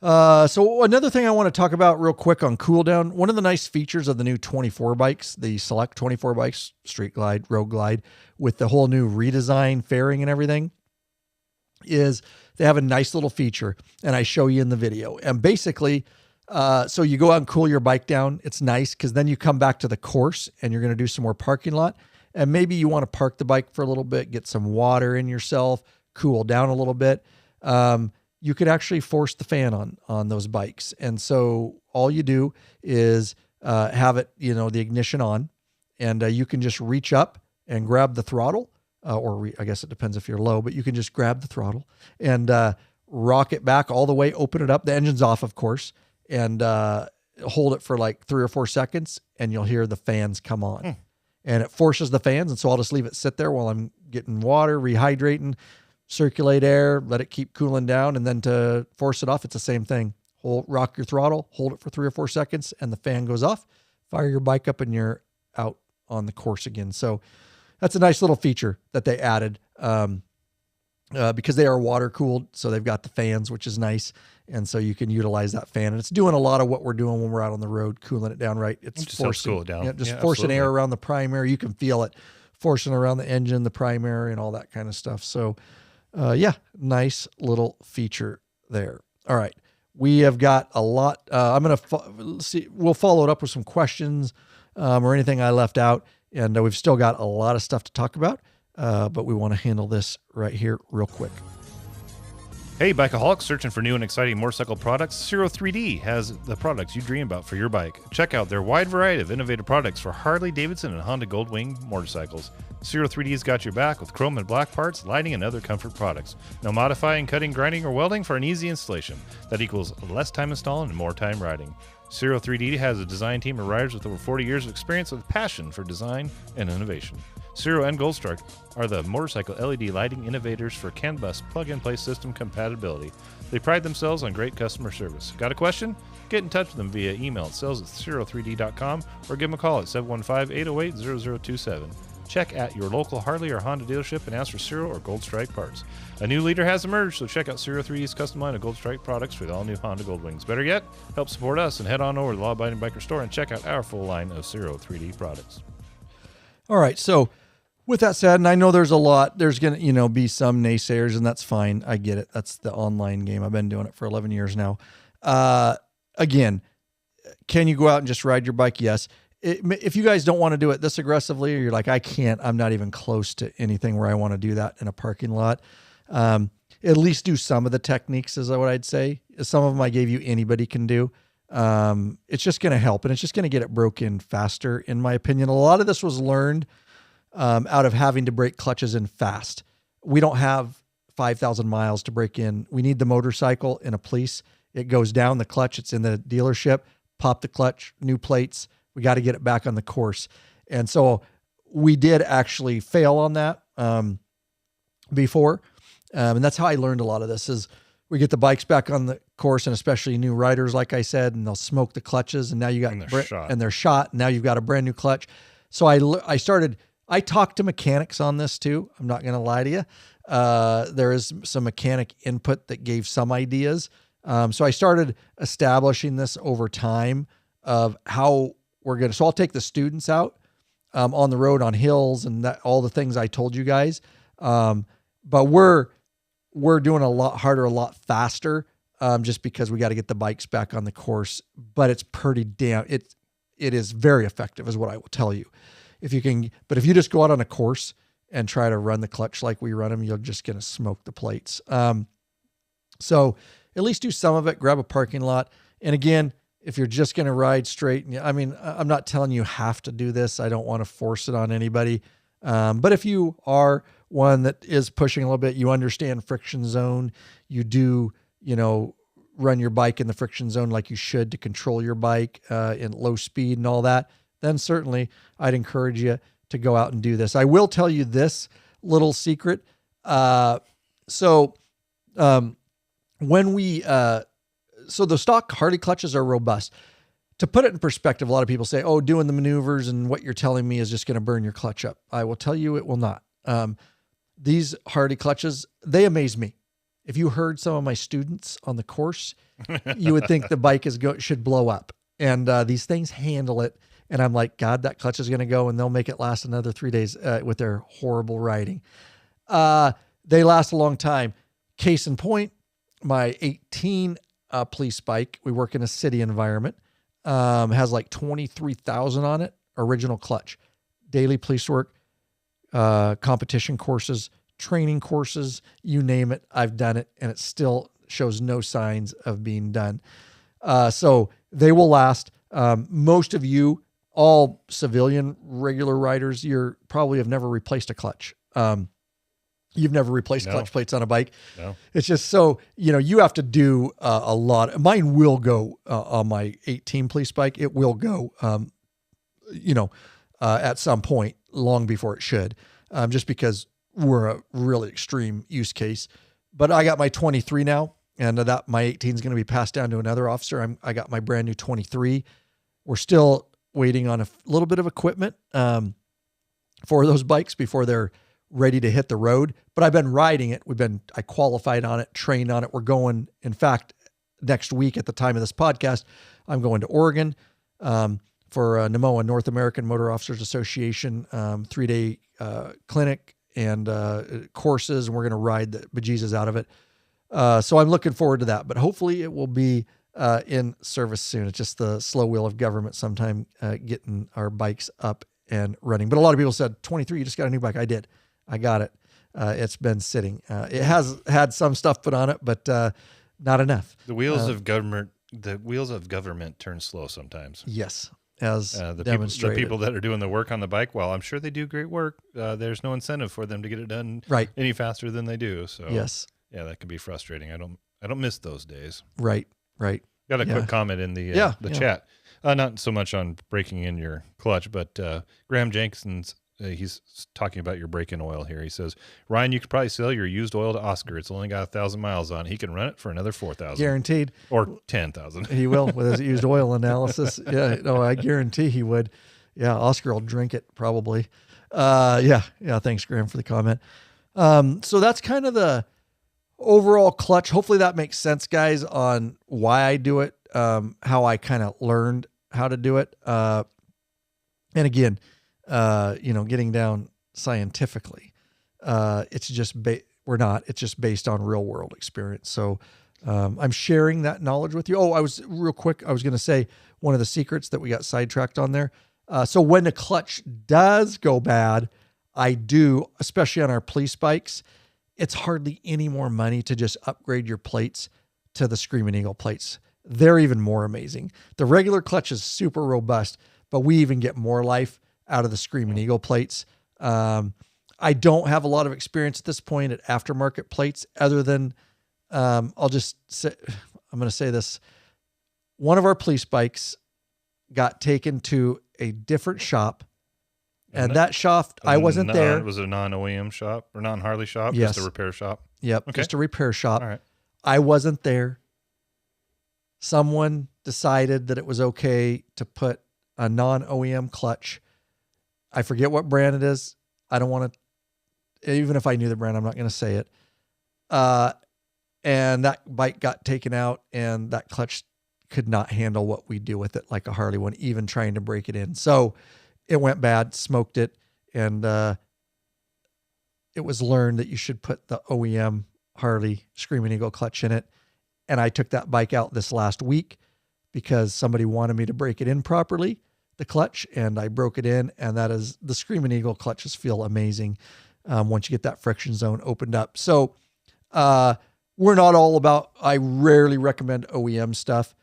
So another thing I want to talk about real quick on cool down, one of the nice features of the new 24 bikes, the Select 24 bikes, Street Glide, Road Glide, with the whole new redesign fairing and everything, is they have a nice little feature, and I show you in the video. And basically, so you go out and cool your bike down. It's nice because then you come back to the course and you're going to do some more parking lot. And maybe you want to park the bike for a little bit, get some water in yourself, cool down a little bit. You could actually force the fan on those bikes. And so all you do is have it, you know, the ignition on, and you can just reach up and grab the throttle, I guess it depends if you're low, but you can just grab the throttle and rock it back all the way, open it up. The engine's off, of course, and hold it for like 3 or 4 seconds, and you'll hear the fans come on. And it forces the fans, and so I'll just leave it sit there while I'm getting water, rehydrating, circulate air, let it keep cooling down, and then to force it off, it's the same thing. Rock your throttle, hold it for 3 or 4 seconds, and the fan goes off. Fire your bike up, and you're out on the course again. So that's a nice little feature that they added because they are water cooled. So they've got the fans, which is nice. And so you can utilize that fan. And it's doing a lot of what we're doing when we're out on the road, cooling it down, right? It's just forcing cool it down. Yeah, forcing air around the primary. You can feel it forcing around the engine, the primary, and all that kind of stuff. So yeah, nice little feature there. All right. We have got a lot. I'm going to see. We'll follow it up with some questions or anything I left out. And we've still got a lot of stuff to talk about, but we want to handle this right here real quick. Hey, Bikeaholics, searching for new and exciting motorcycle products? 3D has the products you dream about for your bike. Check out their wide variety of innovative products for Harley-Davidson and Honda Goldwing motorcycles. 3D's got your back with chrome and black parts, lighting, and other comfort products. No modifying, cutting, grinding, or welding for an easy installation. That equals less time installing and more time riding. 3D has a design team of riders with over 40 years of experience with passion for design and innovation. Ciro and Goldstrike are the motorcycle LED lighting innovators for CAN bus plug-and-play system compatibility. They pride themselves on great customer service. Got a question? Get in touch with them via email at sales@ciro3d.com or give them a call at 715-808-0027. Check at your local Harley or Honda dealership and ask for Ciro or Gold Strike parts. A new leader has emerged, so check out Ciro 3D's custom line of Gold Strike products for the all-new Honda Gold Wings. Better yet, help support us and head on over to the Law Abiding Biker store and check out our full line of Ciro 3D products. All right, so with that said, and I know there's going to, be some naysayers, and that's fine. I get it. That's the online game. I've been doing it for 11 years now. Again, can you go out and just ride your bike? Yes. If you guys don't want to do it this aggressively, or you're like, I can't, I'm not even close to anything where I want to do that in a parking lot. At least do some of the techniques is what I'd say. Some of them I gave you anybody can do. It's just going to help, and it's just going to get it broken faster, in my opinion. A lot of this was learned out of having to break clutches in fast. We don't have 5,000 miles to break in. We need the motorcycle in a police. It goes down the clutch. It's in the dealership. Pop the clutch, new plates. We got to get it back on the course. And so we did actually fail on that before. And that's how I learned a lot of this is we get the bikes back on the course, and especially new riders, like I said, and they'll smoke the clutches, and now you got they're shot. Now you've got a brand new clutch. So I talked to mechanics on this too. I'm not going to lie to you. There is some mechanic input that gave some ideas. So I started establishing this over time of how so I'll take the students out on the road on hills and all the things I told you guys. But we're doing a lot harder, a lot faster, just because we got to get the bikes back on the course. But it's pretty it is very effective, is what I will tell you. But if you just go out on a course and try to run the clutch like we run them, you're just going to smoke the plates. So at least do some of it, grab a parking lot. And again, if you're just going to ride straight, I'm not telling you have to do this. I don't want to force it on anybody. But if you are one that is pushing a little bit, you understand friction zone, you do, run your bike in the friction zone like you should to control your bike in low speed and all that, then certainly I'd encourage you to go out and do this. I will tell you this little secret. So the stock Harley clutches are robust. To put it in perspective, a lot of people say, oh, doing the maneuvers and what you're telling me is just going to burn your clutch up. I will tell you it will not. These Harley clutches, they amaze me. If you heard some of my students on the course, you would think the bike should blow up. And these things handle it. And I'm like, God, that clutch is going to go, and they'll make it last another 3 days with their horrible riding. They last a long time. Case in point, my 18 police bike, we work in a city environment, has like 23,000 on it, original clutch, daily police work, competition courses, training courses, you name it, I've done it, and it still shows no signs of being done. So they will last. Most of you, all civilian regular riders, you probably have never replaced a clutch. You've never replaced clutch plates on a bike. No. It's just so, you have to do a lot. Mine will go on my 18 police bike. It will go, at some point long before it should, just because we're a really extreme use case. But I got my 23 now, and my 18 is going to be passed down to another officer. I got my brand new 23. We're still waiting on a little bit of equipment for those bikes before they're ready to hit the road, but I've been riding it. I qualified on it, trained on it. We're going, in fact, next week at the time of this podcast, I'm going to Oregon for NAMOA, North American Motor Officers Association, 3-day clinic and courses, and we're going to ride the bejesus out of it. So I'm looking forward to that, but hopefully it will be in service soon. It's just the slow wheel of government sometime getting our bikes up and running. But a lot of people said, 23, you just got a new bike. I did. I got it. It's been sitting. It has had some stuff put on it, but not enough. The wheels of government turn slow sometimes. Yes, as the demonstrated. People that are doing the work on the bike, well, I'm sure they do great work. There's no incentive for them to get it done any faster than they do. So yes, yeah, that can be frustrating. I don't miss those days. Right. Got a quick comment in the chat. Not so much on breaking in your clutch, but Graham Jenkins he's talking about your break-in oil here. He says, Ryan, you could probably sell your used oil to Oscar. It's only got 1,000 miles on it. He can run it for another 4,000. Guaranteed. Or 10,000. He will with his used oil analysis. Yeah, no, I guarantee he would. Yeah, Oscar will drink it probably. Yeah. Thanks, Graham, for the comment. So that's kind of the overall clutch. Hopefully that makes sense, guys, on why I do it, how I kind of learned how to do it. And again, getting down scientifically, it's just, it's just based on real world experience. So, I'm sharing that knowledge with you. Oh, I was going to say one of the secrets that we got sidetracked on there. So when the clutch does go bad, I do, especially on our police bikes, it's hardly any more money to just upgrade your plates to the Screaming Eagle plates. They're even more amazing. The regular clutch is super robust, but we even get more life out of the Screaming Eagle plates. I don't have a lot of experience at this point at aftermarket plates other than, I'll just say, I'm going to say this. One of our police bikes got taken to a different shop, and that shop, I wasn't there. It was a non-OEM shop or non-Harley shop? Yes. Just a repair shop? Yep. Okay. Just a repair shop. All right. I wasn't there. Someone decided that it was okay to put a non-OEM clutch. I forget what brand it is. I don't want to, even if I knew the brand, I'm not going to say it. And that bike got taken out, and that clutch could not handle what we do with it like a Harley one, even trying to break it in. So it went bad, smoked it, and it was learned that you should put the OEM Harley Screaming Eagle clutch in it. And I took that bike out this last week because somebody wanted me to break it in properly, the clutch, and I broke it in, and that is, the Screaming Eagle clutches feel amazing once you get that friction zone opened up. So we're not all about, I rarely recommend OEM stuff.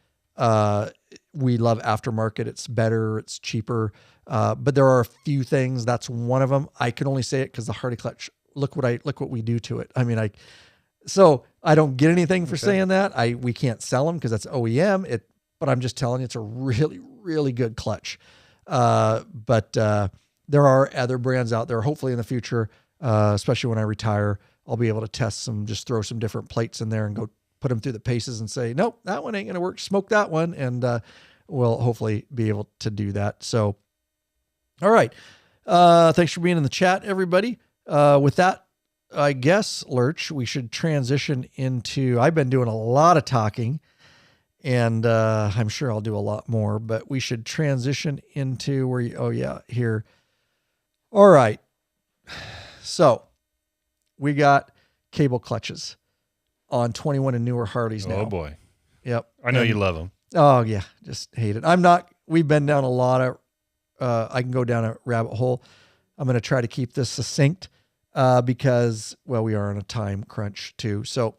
We love aftermarket. It's better, it's cheaper. But there are a few things. That's one of them. I can only say it because the Harley clutch, look what we do to it. I mean, so I don't get anything for saying that. We can't sell them because that's OEM. But I'm just telling you, it's a really, really good clutch. But there are other brands out there. Hopefully in the future, especially when I retire, I'll be able to test some, just throw some different plates in there and go put them through the paces and say, nope, that one ain't going to work. Smoke that one. And we'll hopefully be able to do that. So, all right. Thanks for being in the chat, everybody. With that, I guess, Lurch, we should transition into, I've been doing a lot of talking, and I'm sure I'll do a lot more, but we should transition into here. All right. So we got cable clutches on 21 and newer Harleys now. Oh boy. Yep. I know you love them. Oh yeah. Just hate it. We've been down a lot of, I can go down a rabbit hole. I'm going to try to keep this succinct because, well, we are on a time crunch too. So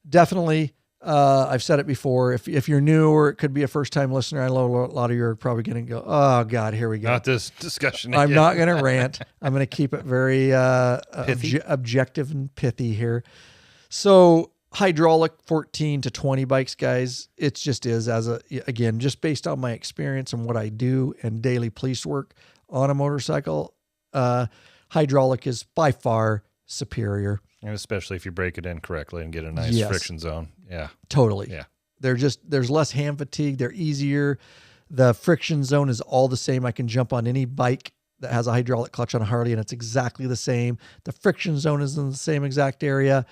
definitely, I've said it before. If you're new, or it could be a first time listener, I know a lot of you are probably going to go, oh God, here we go. Not this discussion. I'm not going to rant. I'm going to keep it very objective and pithy here. So hydraulic 14 to 20 bikes, guys, it just is, again, just based on my experience and what I do and daily police work on a motorcycle, hydraulic is by far superior. And especially if you break it in correctly and get a nice friction zone. Yeah. Totally. Yeah. There's less hand fatigue. They're easier. The friction zone is all the same. I can jump on any bike that has a hydraulic clutch on a Harley and it's exactly the same. The friction zone is in the same exact area.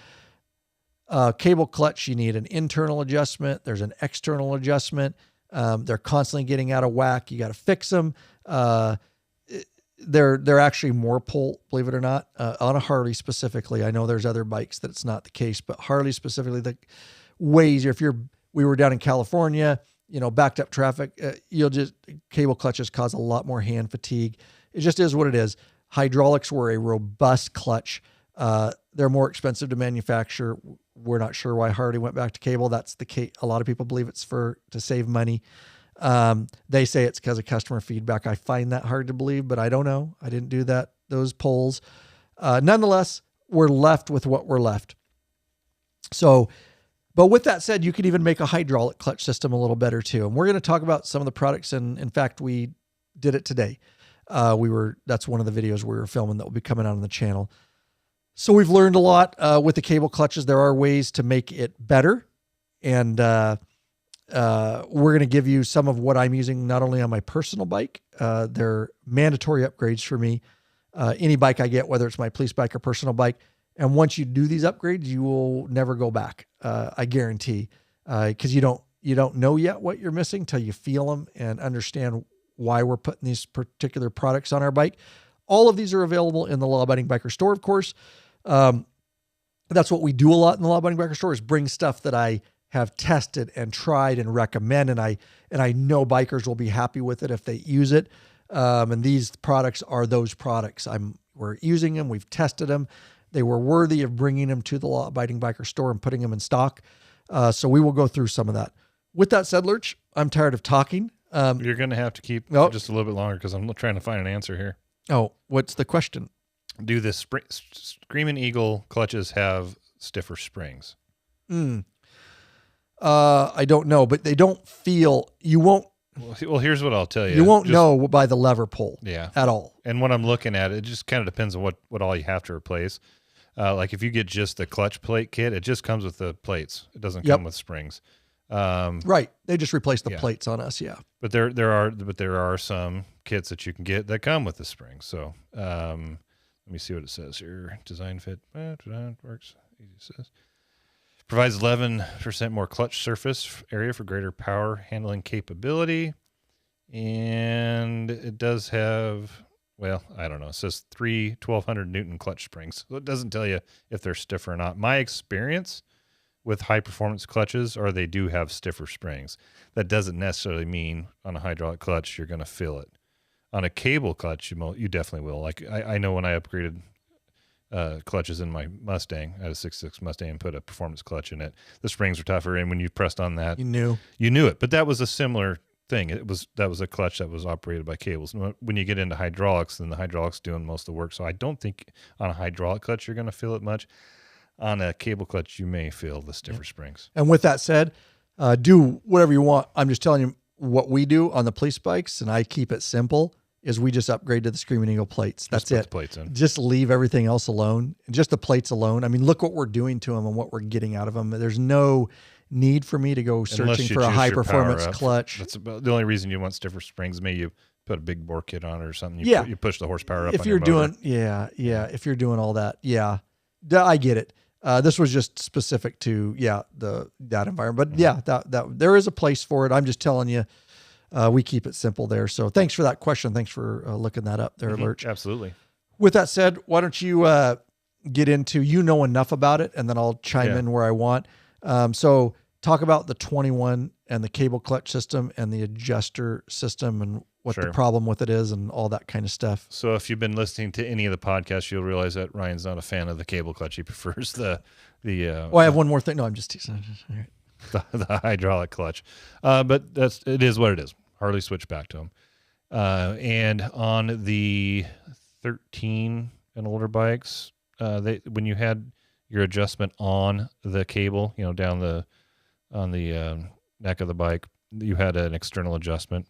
Cable clutch, you need an internal adjustment. There's an external adjustment. They're constantly getting out of whack. You got to fix them. They're actually more pull, believe it or not, on a Harley specifically. I know there's other bikes that it's not the case, but Harley specifically, the way easier. We were down in California, backed up traffic, cable clutches cause a lot more hand fatigue. It just is what it is. Hydraulics were a robust clutch. They're more expensive to manufacture. We're not sure why Harley went back to cable. That's the case. A lot of people believe it's to save money. They say it's because of customer feedback. I find that hard to believe, but I don't know. I didn't do those polls. Nonetheless, we're left with what we're left. So, but with that said, you could even make a hydraulic clutch system a little better too. And we're going to talk about some of the products. And in fact, we did it today. That's one of the videos we were filming that will be coming out on the channel. So we've learned a lot with the cable clutches. There are ways to make it better. And we're going to give you some of what I'm using, not only on my personal bike. They're mandatory upgrades for me. Any bike I get, whether it's my police bike or personal bike. And once you do these upgrades, you will never go back. I guarantee, because you don't know yet what you're missing till you feel them and understand why we're putting these particular products on our bike. All of these are available in the Law Abiding Biker store, of course. That's what we do a lot in the Law Abiding Biker store, is bring stuff that I have tested and tried and recommend. And I know bikers will be happy with it if they use it. And these products are those products. We're using them. We've tested them. They were worthy of bringing them to the Law Abiding Biker store and putting them in stock. So we will go through some of that. With that said, Lurch, I'm tired of talking. You're going to have to keep just a little bit longer because I'm trying to find an answer here. Oh, what's the question? Do the Screaming Eagle clutches have stiffer springs? I don't know, but they don't feel, you won't. Well, here's what I'll tell you. You won't know by the lever pull at all. And when I'm looking at it, it just kind of depends on what all you have to replace. Like if you get just the clutch plate kit, it just comes with the plates. It doesn't come with springs. Right. They just replace the plates on us. Yeah. But there are some kits that you can get that come with the springs. So, let me see what it says here. Design fit works. Easy says. Provides 11% more clutch surface area for greater power handling capability. And it does have, well, I don't know. It says 1,200 Newton clutch springs. So it doesn't tell you if they're stiff or not. My experience with high performance clutches are they do have stiffer springs. That doesn't necessarily mean on a hydraulic clutch you're going to feel it. On a cable clutch, you definitely will. Like I know when I upgraded clutches in my Mustang, I had a 6.6 Mustang and put a performance clutch in it. The springs were tougher, and when you pressed on that, you knew it. But that was a similar thing. That was a clutch that was operated by cables. When you get into hydraulics, then the hydraulics doing most of the work. So I don't think on a hydraulic clutch you're going to feel it much. On a cable clutch, you may feel the stiffer springs. And with that said, do whatever you want. I'm just telling you what we do on the police bikes, and I keep it simple. Is we just upgrade to the Screaming Eagle plates. That's it. Plates in. Just leave everything else alone. Just the plates alone. I mean, look what we're doing to them and what we're getting out of them. There's no need for me to go searching for a high performance clutch. That's about the only reason you want stiffer springs. Maybe you put a big bore kit on it or something. You push the horsepower up. If you're doing, if you're doing all that, I get it. This was just specific to that environment. But that there is a place for it. I'm just telling you. We keep it simple there. So thanks for that question. Thanks for looking that up there, Lurch. Absolutely. With that said, why don't you get into, enough about it, and then I'll chime in where I want. So talk about the 21 and the cable clutch system and the adjuster system and what the problem with it is and all that kind of stuff. So if you've been listening to any of the podcasts, you'll realize that Ryan's not a fan of the cable clutch. He prefers the I have one more thing. No, I'm just teasing. All right. The hydraulic clutch. But it is what it is. Harley switched back to them. And on the 13 and older bikes, when you had your adjustment on the cable, down on the neck of the bike, you had an external adjustment,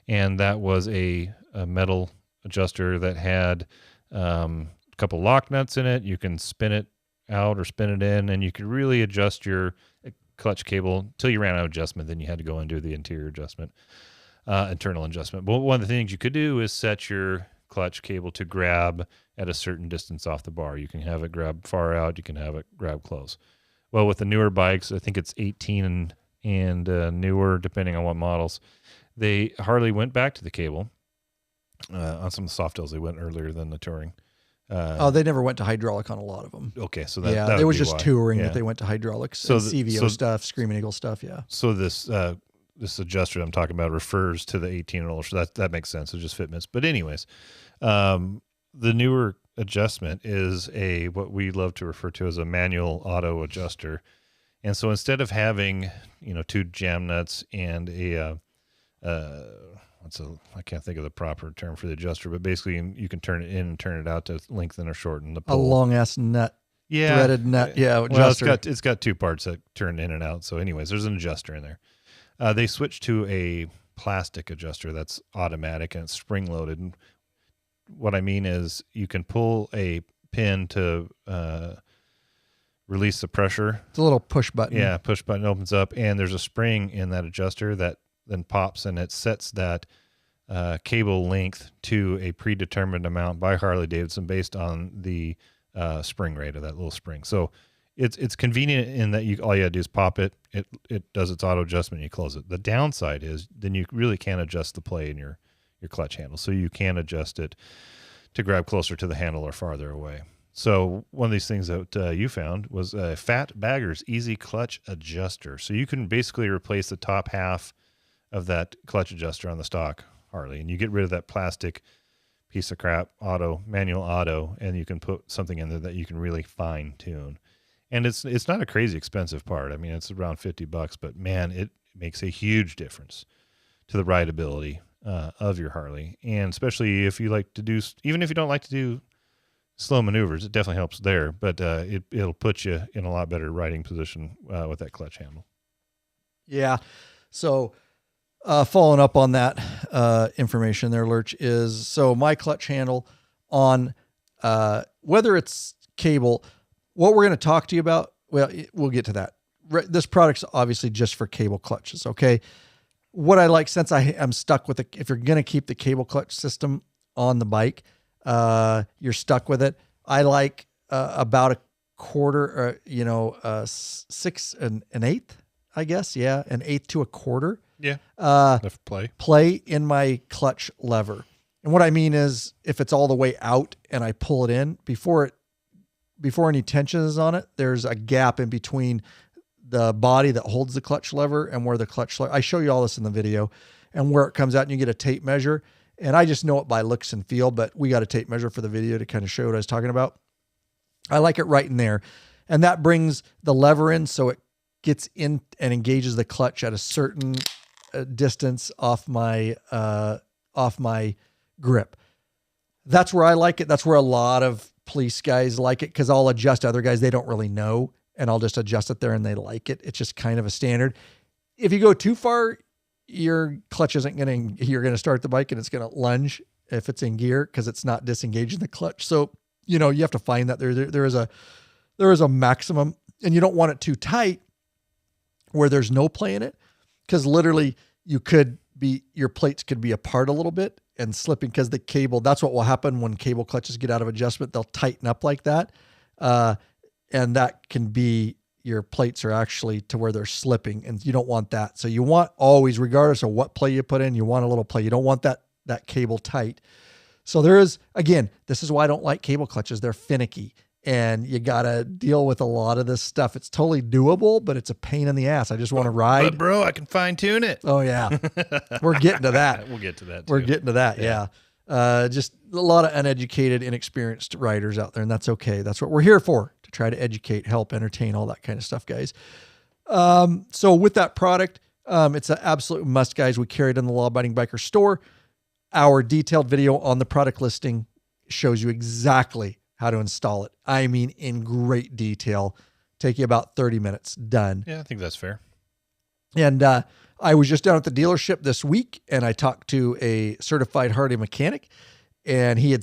and that was a metal adjuster that had a couple lock nuts in it. You can spin it out or spin it in, and you could really adjust your clutch cable until you ran out of adjustment. Then you had to go and do the interior adjustment. Internal adjustment. But one of the things you could do is set your clutch cable to grab at a certain distance off the bar. You can have it grab far out. You can have it grab close. Well, with the newer bikes, I think it's 18 and newer, depending on what models, Harley went back to the cable. On some of the Softails, they went earlier than the touring. They never went to hydraulic on a lot of them. Okay, so that it was just touring that they went to hydraulics. So CVO stuff, Screaming Eagle stuff. Yeah. So this adjuster I'm talking about refers to the 18 and older, so that makes sense. It's just fitments. But anyways, the newer adjustment is what we love to refer to as a manual auto adjuster. And so instead of having, two jam nuts and I can't think of the proper term for the adjuster, but basically you can turn it in and turn it out to lengthen or shorten the pull. A long ass nut. Yeah. Threaded nut. Yeah. Adjuster. Well, it's got two parts that turn in and out. So anyways, there's an adjuster in there. They switched to a plastic adjuster that's automatic and it's spring loaded. And what I mean is you can pull a pin to release the pressure. It's a little push button. Yeah, push button opens up, and there's a spring in that adjuster that then pops, and it sets that cable length to a predetermined amount by Harley-Davidson based on the spring rate of that little spring. So it's convenient in that all you gotta do is pop it. It does its auto adjustment. You close it. The downside is then you really can't adjust the play in your clutch handle. So you can adjust it to grab closer to the handle or farther away. So one of these things that you found was a Fat Bagger's Easy Clutch Adjuster. So you can basically replace the top half of that clutch adjuster on the stock Harley, and you get rid of that plastic piece of crap manual auto, and you can put something in there that you can really fine tune. And it's not a crazy expensive part. I mean, it's around $50, but man, it makes a huge difference to the rideability of your Harley. And especially if you like to do, even if you don't like to do slow maneuvers, it definitely helps there, but it'll put you in a lot better riding position with that clutch handle. Yeah. So following up on that information there, Lurch, is so my clutch handle on whether it's cable, what we're going to talk to you about, well, we'll get to that. This product's obviously just for cable clutches, okay? What I like, since I am stuck with if you're going to keep the cable clutch system on the bike, you're stuck with it. I like about a quarter, or, 6 and an eighth, I guess. Yeah, an eighth to a quarter. Yeah. Play in my clutch lever. And what I mean is if it's all the way out and I pull it in before any tension is on it, there's a gap in between the body that holds the clutch lever and where the clutch lever, I show you all this in the video, and where it comes out, and you get a tape measure. And I just know it by looks and feel, but we got a tape measure for the video to kind of show what I was talking about. I like it right in there. And that brings the lever in so it gets in and engages the clutch at a certain distance off my grip. That's where I like it. That's where a lot of police guys like it, because I'll adjust other guys. They don't really know, and I'll just adjust it there and they like it. It's just kind of a standard. If you go too far, your clutch you're going to start the bike and it's going to lunge if it's in gear because it's not disengaging the clutch. So, you have to find that there is a maximum, and you don't want it too tight where there's no play in it. Cause literally your plates could be apart a little bit and slipping because the cable, that's what will happen when cable clutches get out of adjustment. They'll tighten up like that. And that can be, your plates are actually to where they're slipping, and you don't want that. So you want always, regardless of what play you put in, you want a little play. You don't want that cable tight. So there is, again, this is why I don't like cable clutches. They're finicky, and you got to deal with a lot of this stuff. It's totally doable, but it's a pain in the ass. I just want to ride. But bro, I can fine tune it. Oh yeah. We're getting to that. We'll get to that too. We're getting to that. Yeah. Just a lot of uneducated, inexperienced riders out there, and that's okay. That's what we're here for, to try to educate, help, entertain, all that kind of stuff, guys. So with that product, it's an absolute must, guys. We carry it in the Law Abiding Biker store. Our detailed video on the product listing shows you exactly how to install it. I mean, in great detail. Take you about 30 minutes. Done. Yeah, I think that's fair. And I was just down at the dealership this week, and I talked to a certified Harley mechanic, and he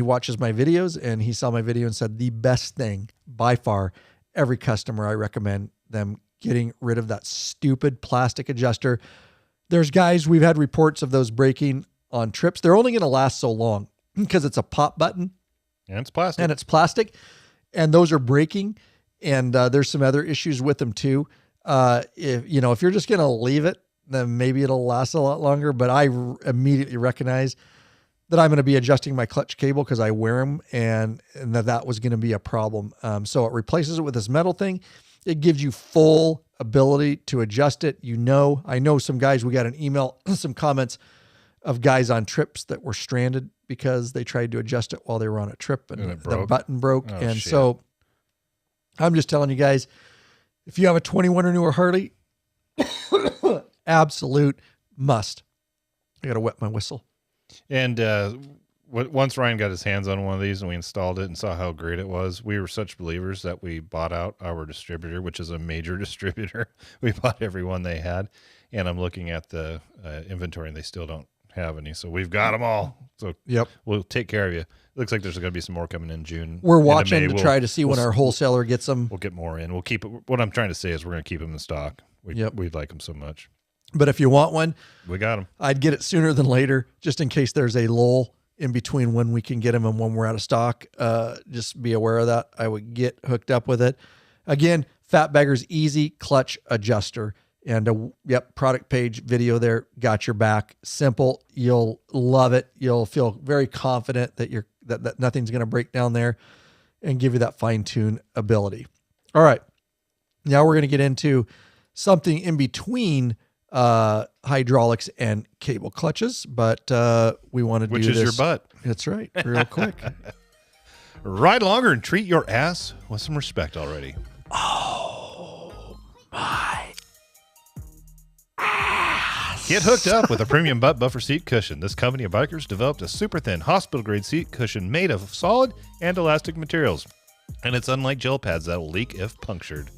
watches my videos, and he saw my video and said the best thing by far, every customer, I recommend them getting rid of that stupid plastic adjuster. There's guys, we've had reports of those breaking on trips. They're only going to last so long because it's a pop button. And it's plastic. And those are breaking. And there's some other issues with them too. If you're just going to leave it, then maybe it'll last a lot longer. But I immediately recognize that I'm going to be adjusting my clutch cable because I wear them, and that was going to be a problem. So it replaces it with this metal thing. It gives you full ability to adjust it. I know some guys, we got an email, some comments of guys on trips that were stranded because they tried to adjust it while they were on a trip and the button broke. So I'm just telling you guys, if you have a 21 or newer Harley, absolute must. I got to wet my whistle. And once Ryan got his hands on one of these and we installed it and saw how great it was, we were such believers that we bought out our distributor, which is a major distributor. We bought every one they had, and I'm looking at the inventory, and they still don't have any. So we've got them all. So Yep. we'll take care of you. Looks like there's going to be some more coming in June. We're Into watching May. to try to see when our wholesaler gets them. We'll get more in. We'll keep it. What I'm trying to say is we're going to keep them in stock. We like them so much. But if you want one, we got them. I'd get it sooner than later, just in case there's a lull in between when we can get them and when we're out of stock. Just be aware of that. I would get hooked up with it. Again, Fatbagger's Easy Clutch Adjuster. And product page video there, got your back. Simple. You'll love it. You'll feel very confident that that nothing's going to break down there and give you that fine-tune ability. All right. Now we're going to get into something in between hydraulics and cable clutches, but we want to do this. Which is your butt. That's right. Real quick. Ride longer and treat your ass with some respect already. Oh, my. Get hooked up with a premium butt buffer seat cushion. This company of bikers developed a super thin hospital grade seat cushion made of solid and elastic materials. And it's unlike gel pads that will leak if punctured.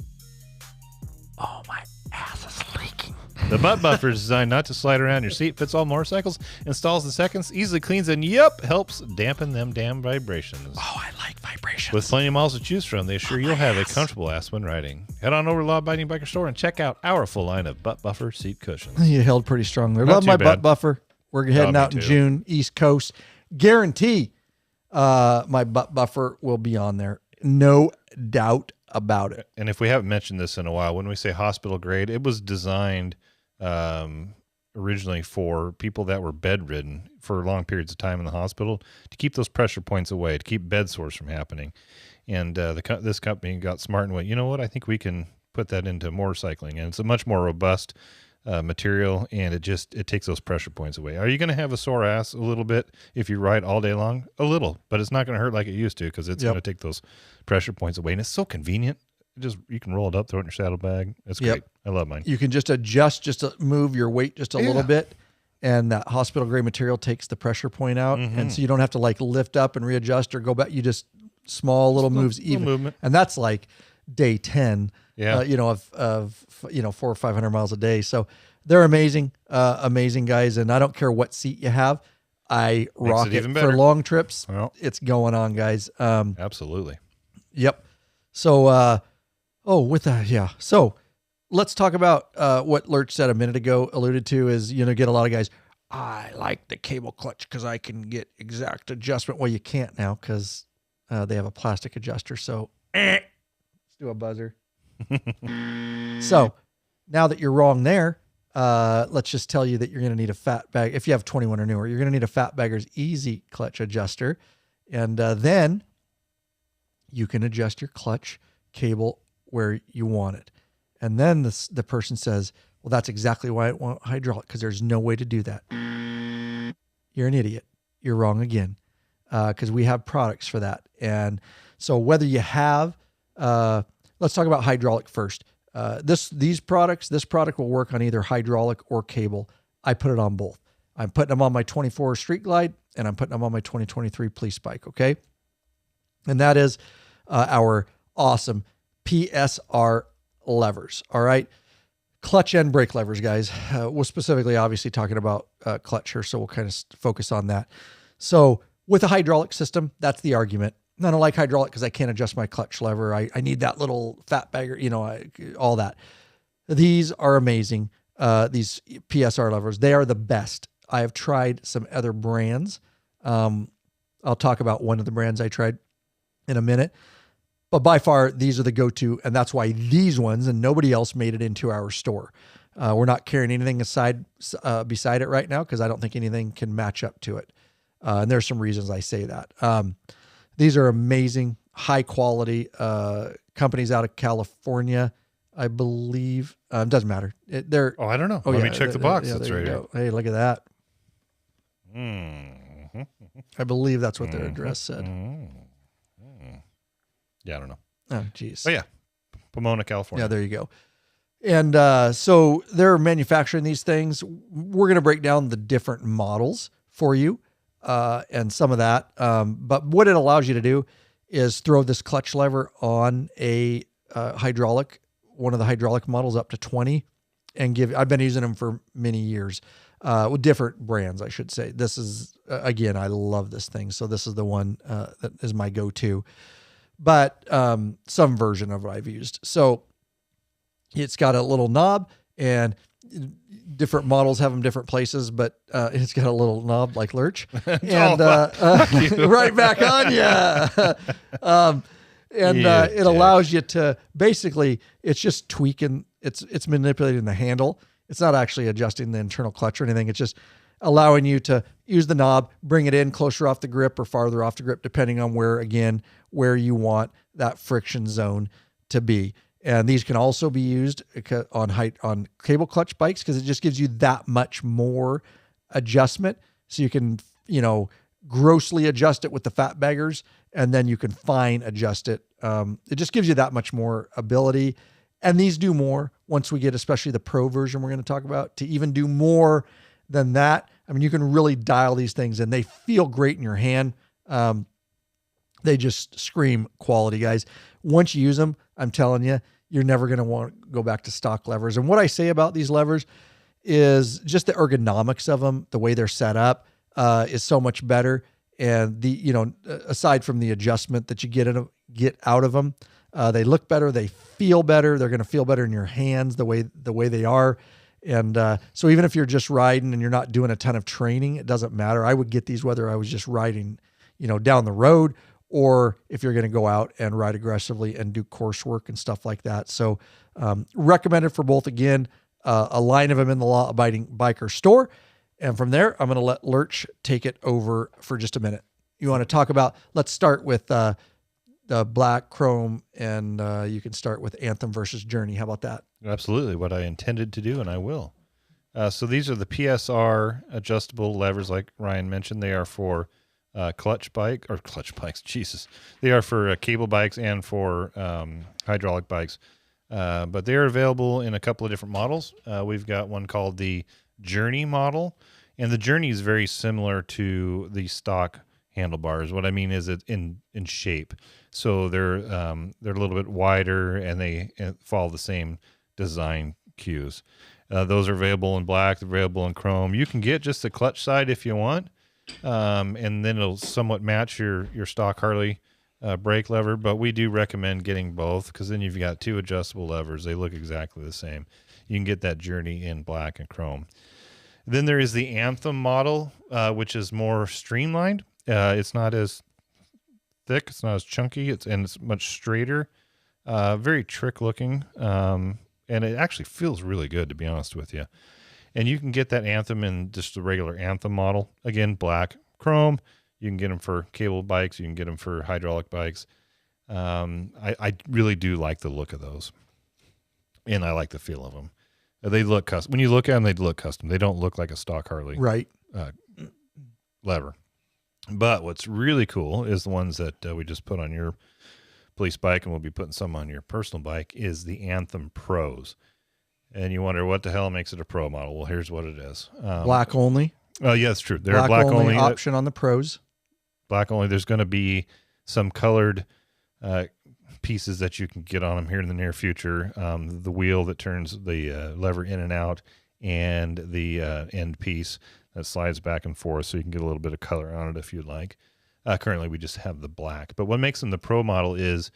Oh, my ass is leaking. The butt buffer is designed not to slide around your seat, fits all motorcycles, installs in seconds, easily cleans, and helps dampen them damn vibrations. Oh, I like vibrations. With plenty of models to choose from, they assure you'll have a comfortable ass when riding. Head on over to Law Abiding Biker Store and check out our full line of butt buffer seat cushions. You held pretty strong there. Not Love too my bad. butt buffer. We're heading out in too. June, East Coast. Guarantee my butt buffer will be on there. No doubt about it. And if we haven't mentioned this in a while, when we say hospital grade, it was designed originally for people that were bedridden for long periods of time in the hospital to keep those pressure points away, to keep bed sores from happening. And this company got smart and went, you know what? I think we can put that into motorcycling, and it's a much more robust material, and it takes those pressure points away. Are you going to have a sore ass a little bit if you ride all day long? A little, but it's not going to hurt like it used to because it's going to take those pressure points away, and it's so convenient. You can roll it up, throw it in your saddlebag. It's great. I love mine. You can just adjust, just to move your weight just a little bit, and that hospital grade material takes the pressure point out, and so you don't have to like lift up and readjust or go back. You just small little moves, even movement, and that's like day 10. Yeah, of 400 or 500 miles a day. So they're amazing, amazing guys, and I don't care what seat you have. I rock it for long trips. Well, it's going on, guys. Absolutely. Yep. So. So let's talk about what Lurch said a minute ago, alluded to is, get a lot of guys, I like the cable clutch because I can get exact adjustment. Well, you can't now because they have a plastic adjuster. So let's do a buzzer. So now that you're wrong there, let's just tell you that you're going to need a Fatbag. If you have 21 or newer, you're going to need a Fatbagger's Easy Clutch Adjuster. And then you can adjust your clutch cable where you want it. And then the person says, well, that's exactly why I want hydraulic, because there's no way to do that. You're an idiot. You're wrong again, because we have products for that. And so whether you have, let's talk about hydraulic first. This product will work on either hydraulic or cable. I put it on both. I'm putting them on my 24 Street Glide, and I'm putting them on my 2023 Police Bike, okay? And that is our awesome PSR levers. All right. Clutch and brake levers, guys. We're specifically obviously talking about clutch here, so we'll kind of focus on that. So with a hydraulic system, that's the argument. I don't like hydraulic because I can't adjust my clutch lever. I need that little Fatbagger, all that. These are amazing. These PSR levers, they are the best. I have tried some other brands. I'll talk about one of the brands I tried in a minute. But by far, these are the go-to, and that's why these ones and nobody else made it into our store. We're not carrying anything beside it right now because I don't think anything can match up to it. And there's some reasons I say that. These are amazing, high-quality companies out of California, I believe. Doesn't matter. I don't know. Let me check the box. That's right here. Hey, look at that. Mm-hmm. I believe that's what their address said. Yeah, I don't know. Oh, geez. Oh, yeah. Pomona, California. Yeah, there you go. And so they're manufacturing these things. We're going to break down the different models for you and some of that. But what it allows you to do is throw this clutch lever on a hydraulic, one of the hydraulic models up to 20, and I've been using them for many years. with different brands, I should say. This is, again, I love this thing. So this is the one that is my go-to, but some version of it I've used. So it's got a little knob, and different models have them different places, but it's got a little knob like Lurch, and right back on you. It allows you to basically, it's just tweaking, it's manipulating the handle. It's not actually adjusting the internal clutch or anything. It's just allowing you to use the knob, bring it in closer off the grip or farther off the grip, depending on where you want that friction zone to be. And these can also be used on cable clutch bikes, because it just gives you that much more adjustment. So you can, grossly adjust it with the fat baggers, and then you can fine adjust it. It just gives you that much more ability. And these do more once we get, especially the Pro version we're going to talk about, to even do more than that. I mean, you can really dial these things, and they feel great in your hand. They just scream quality, guys. Once you use them, I'm telling you, you're never going to want to go back to stock levers. And what I say about these levers is just the ergonomics of them, the way they're set up, is so much better. And aside from the adjustment that you get out of them, they look better, they feel better. They're going to feel better in your hands the way they are. And so even if you're just riding and you're not doing a ton of training, it doesn't matter. I would get these whether I was just riding, down the road, or if you're going to go out and ride aggressively and do coursework and stuff like that. So recommended for both. Again, a line of them in the Law Abiding Biker store. And from there, I'm going to let Lurch take it over for just a minute. You want to talk about, let's start with the black chrome, and you can start with Anthem versus Journey. How about that? Absolutely. What I intended to do, and I will. So these are the PSR adjustable levers, like Ryan mentioned. They are for clutch bikes. Jesus. They are for cable bikes and for hydraulic bikes. But they're available in a couple of different models. We've got one called the Journey model, and the Journey is very similar to the stock handlebars. What I mean is it in shape. So they're a little bit wider, and they follow the same design cues. Those are available in black, they're available in chrome. You can get just the clutch side if you want, and then it'll somewhat match your stock Harley brake lever, but we do recommend getting both, because then you've got two adjustable levers. They look exactly the same. You can get that Journey in black and chrome. Then there is the Anthem model, which is more streamlined. It's not as thick, it's not as chunky, it's much straighter, very trick looking, and it actually feels really good, to be honest with you. And you can get that Anthem in just the regular Anthem model. Again, black, chrome. You can get them for cable bikes. You can get them for hydraulic bikes. I really do like the look of those, and I like the feel of them. They look custom. When you look at them, they look custom. They don't look like a stock Harley lever. But what's really cool is the ones that we just put on your police bike, and we'll be putting some on your personal bike, is the Anthem Pros. And you wonder what the hell makes it a Pro model. Well, here's what it is. Black only. Oh, yeah, it's true. They're a black only option on the Pros. Black only. There's going to be some colored pieces that you can get on them here in the near future. The wheel that turns the lever in and out, and the end piece that slides back and forth, so you can get a little bit of color on it if you'd like. Currently, we just have the black. But what makes them the Pro model is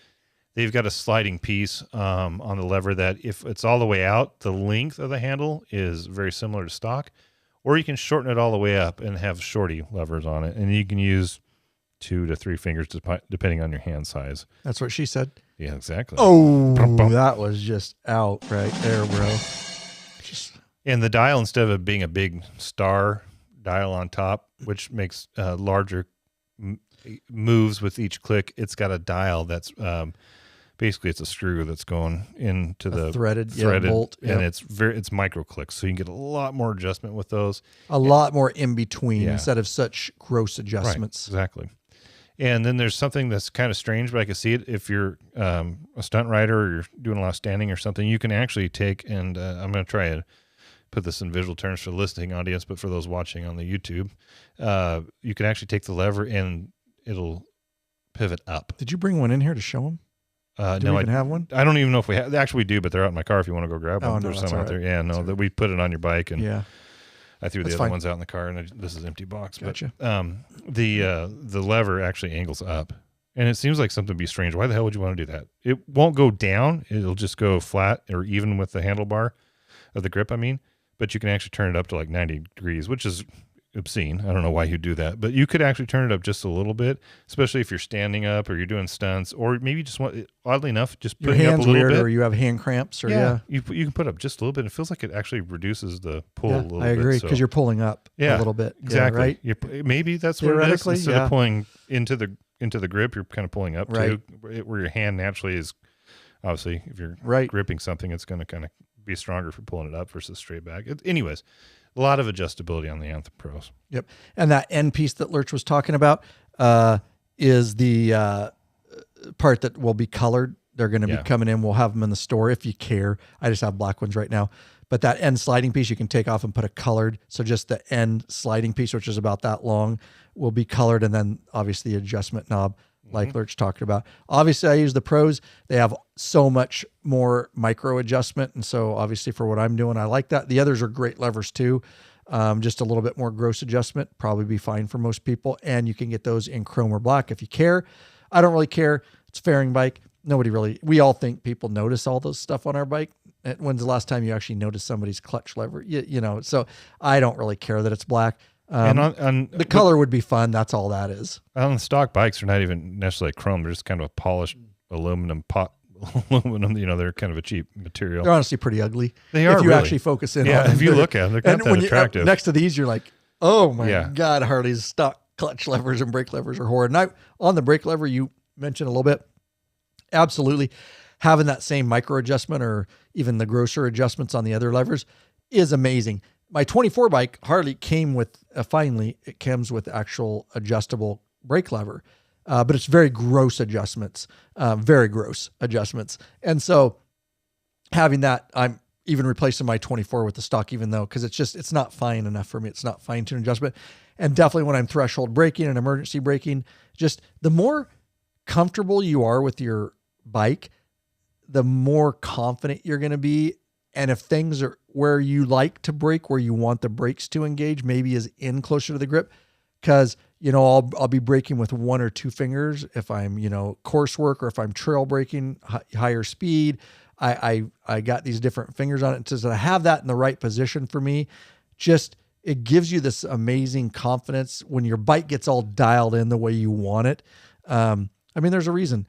they've got a sliding piece on the lever that, if it's all the way out, the length of the handle is very similar to stock. Or you can shorten it all the way up and have shorty levers on it. And you can use 2 to 3 fingers depending on your hand size. That's what she said. Yeah, exactly. Oh, that was just out right there, bro. And the dial, instead of it being a big star dial on top, which makes larger moves with each click, it's got a dial that's basically it's a screw that's going into the threaded bolt, and it's micro clicks, so you can get a lot more adjustment with those. A lot more in between instead of such gross adjustments. Right, exactly. And then there's something that's kind of strange, but I can see it if you're a stunt rider or you're doing a lot of standing or something. You can actually take, and I'm going to try and put this in visual terms for the listening audience, but for those watching on the YouTube, you can actually take the lever and it'll pivot up. Did you bring one in here to show them? Do we even have one? I don't even know if we have. Actually, we do, but they're out in my car if you want to go grab one. Oh, no, There's that's some out right. there. Yeah, no, that we put it on your bike. And yeah. I threw the That's other fine. ones out in the car, and this is an empty box. Gotcha. But the lever actually angles up, and it seems like something would be strange. Why the hell would you want to do that? It won't go down. It'll just go flat or even with the handlebar of the grip, I mean. But you can actually turn it up to like 90 degrees, which is obscene. I don't know why you do that, but you could actually turn it up just a little bit, especially if you're standing up or you're doing stunts, or maybe you just want, oddly enough, just Your putting up a hand's little weird, bit. or you have hand cramps, or yeah. You can put up just a little bit. It feels like it actually reduces the pull a little bit. I agree, because you're pulling up a little bit. Exactly. Yeah, right? Maybe that's what it is. Theoretically, Instead of pulling into the grip, you're kind of pulling up Right. too, where your hand naturally is. Obviously, if you're gripping something, it's going to kind of be stronger for pulling it up versus straight back. Anyways, a lot of adjustability on the Anthem Pros. Yep. And that end piece that Lurch was talking about is the part that will be colored. They're going to be coming in. We'll have them in the store if you care. I just have black ones right now. But that end sliding piece you can take off and put a colored. So just the end sliding piece, which is about that long, will be colored. And then obviously the adjustment knob, like Lurch talked about. Obviously, I use the Pros. They have so much more micro adjustment. And so obviously for what I'm doing, I like that. The others are great levers too. Just a little bit more gross adjustment, probably be fine for most people. And you can get those in chrome or black if you care. I don't really care. It's a fairing bike. We all think people notice all those stuff on our bike. When's the last time you actually noticed somebody's clutch lever? You know, so I don't really care that it's black. And on the color would be fun. That's all that is. On the stock bikes, they're not even necessarily chrome. They're just kind of a polished aluminum aluminum. You know, they're kind of a cheap material. They're honestly pretty ugly. They are. If you really. actually focus in on them. them. If you look at them, they're kind of attractive. Next to these, you're like, oh my God, Harley's stock clutch levers and brake levers are horrid. And on the brake lever, you mentioned a little bit. Absolutely. Having that same micro adjustment or even the grosser adjustments on the other levers is amazing. My 24 bike, Harley, came with, finally, it comes with actual adjustable brake lever. But it's very gross adjustments, And so having that, I'm even replacing my 24 with the stock, even though, because it's not fine enough for me. It's not fine-tuned adjustment. And definitely when I'm threshold braking and emergency braking, just the more comfortable you are with your bike, the more confident you're going to be. And if things are where you like to brake, where you want the brakes to engage, maybe is in closer to the grip, because, you know, I'll be braking with one or two fingers if I'm, you know, course work, or if I'm trail braking, higher speed. I got these different fingers on it. So to have that in the right position for me, just, it gives you this amazing confidence when your bike gets all dialed in the way you want it. I mean, there's a reason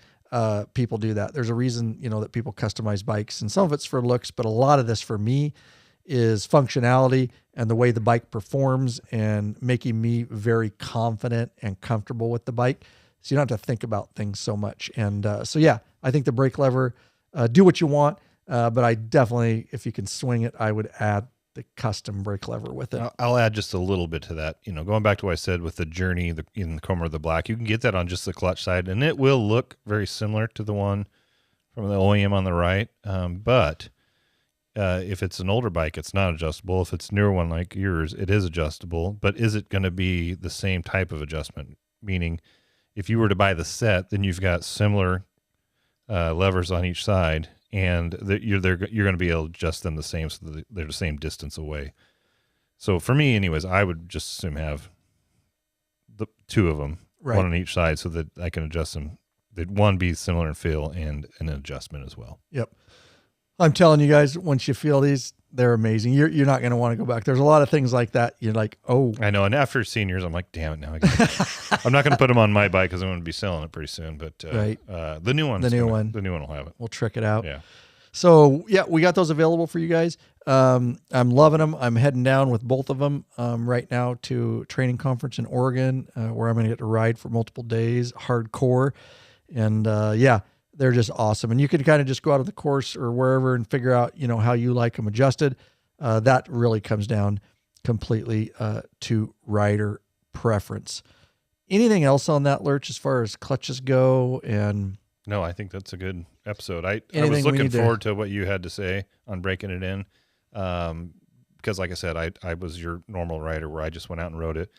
people do that. There's a reason, you know, that people customize bikes, and some of it's for looks, but a lot of this for me is functionality and the way the bike performs and making me very confident and comfortable with the bike. So you don't have to think about things so much. And so, yeah, I think the brake lever, do what you want. But I definitely, if you can swing it, I would add the custom brake lever with it. I'll add just a little bit to that. You know, going back to what I said with the Journey in the chrome or the black, you can get that on just the clutch side, and it will look very similar to the one from the OEM on the right. But if it's an older bike, it's not adjustable. If it's a newer one like yours, it is adjustable. But is it going to be the same type of adjustment? Meaning, if you were to buy the set, then you've got similar levers on each side, and you're going to be able to adjust them the same, so that they're the same distance away. So for me, anyways, I would just assume have the two of them, one on each side, so that I can adjust them. That one be similar in feel and an adjustment as well. Yep. I'm telling you guys, once you feel these, they're amazing. You're not going to want to go back. There's a lot of things like that. You're like, oh. I know. And after seniors, I'm like, damn it, now I got I'm not going to put them on my bike because I'm going to be selling it pretty soon. But the new one will have it. We'll trick it out. Yeah. So, yeah, we got those available for you guys. I'm loving them. I'm heading down with both of them right now to a training conference in Oregon where I'm going to get to ride for multiple days, hardcore. And, yeah, they're just awesome. And you can kind of just go out of the course or wherever and figure out, you know, how you like them adjusted. That really comes down completely to rider preference. Anything else on that, Lurch, as far as clutches go? And no, I think that's a good episode. I was looking forward to what you had to say on breaking it in. Because like I said, I was your normal rider where I just went out and rode it.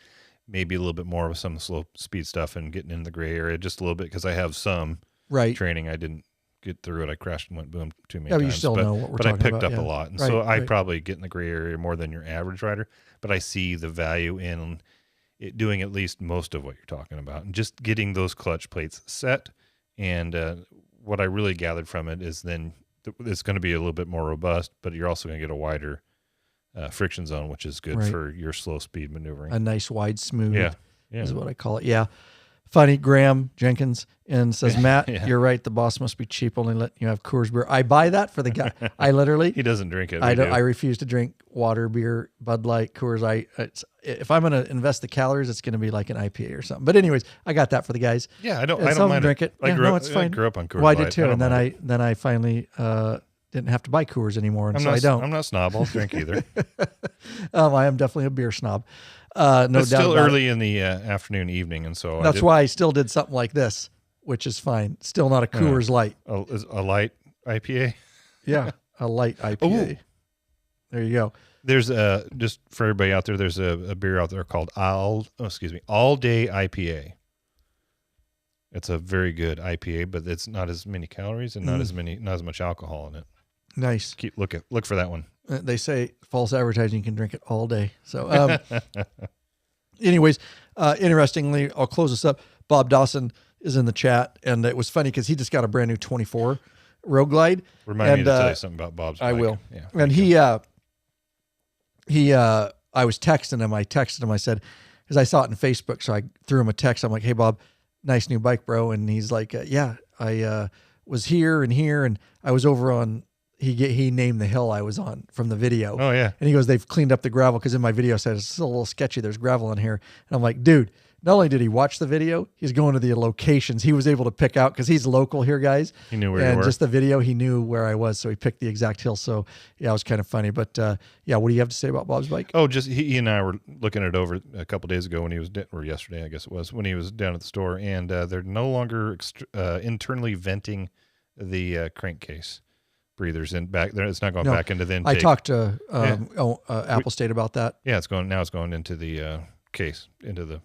Maybe a little bit more with some slow speed stuff and getting in the gray area just a little bit because I have some training. I didn't get through it. I crashed and went boom too many Yeah, but times. you still know what we're but I talking picked about, up yeah. a lot. And Right, so I right. probably get in the gray area more than your average rider, but I see the value in it doing at least most of what you're talking about and just getting those clutch plates set. And what I really gathered from it is then it's going to be a little bit more robust, but you're also going to get a wider friction zone, which is good Right. for your slow speed maneuvering. A nice wide smooth Yeah. is what I call it. Yeah. Funny, Graham Jenkins and says, Matt, Yeah. you're right. The boss must be cheap, only letting you have Coors beer. I buy that for the guy. I literally, He doesn't drink it. I we don't. do. I refuse to drink water, beer, Bud Light, Coors. If I'm going to invest the calories, it's going to be like an IPA or something. But anyways, I got that for the guys. Yeah, I don't And some of them mind drink it. I Yeah, grew no, up, it's fine. I grew up on Coors Well, I Light. did too. don't And then mind I finally didn't have to buy Coors anymore, and I'm so not, I don't. I'm not snob. I'll drink either. I am definitely a beer snob. No It's doubt. still about it. early in the afternoon, evening, and so That's why I still did something like this, which is fine. Still not a Coors Light. a light IPA. Yeah, a light IPA. Ooh. There you go. There's just for everybody out there. There's a beer out there called All Day IPA. It's a very good IPA, but it's not as many calories and not as much alcohol in it. Nice. Look for that one. They say false advertising, you can drink it all day. So, anyways, interestingly, I'll close this up. Bob Dawson is in the chat, and it was funny because he just got a brand new 24 Road Glide. Remind me to tell you something about Bob's I bike. will. Yeah. And I was texting him. I texted him. I said, because I saw it in Facebook, so I threw him a text. I'm like, "Hey, Bob, nice new bike, bro." And he's like, "Yeah, I was here, and I was over on." He named the hill I was on from the video. Oh yeah. And he goes, "They've cleaned up the gravel," because in my video it said it's still a little sketchy. There's gravel in here. And I'm like, dude, not only did he watch the video, he's going to the locations. He was able to pick out, because he's local here, guys. He knew where you And were. just the video, he knew where I was. So he picked the exact hill. So yeah, it was kind of funny. But yeah, what do you have to say about Bob's bike? Oh, just he and I were looking it over a couple days ago when he was, or yesterday, I guess it was, when he was down at the store, and they're no longer internally venting the crankcase breathers in back there. It's not going back into the intake. I talked to Apple State about that. Yeah, it's going into the case, into the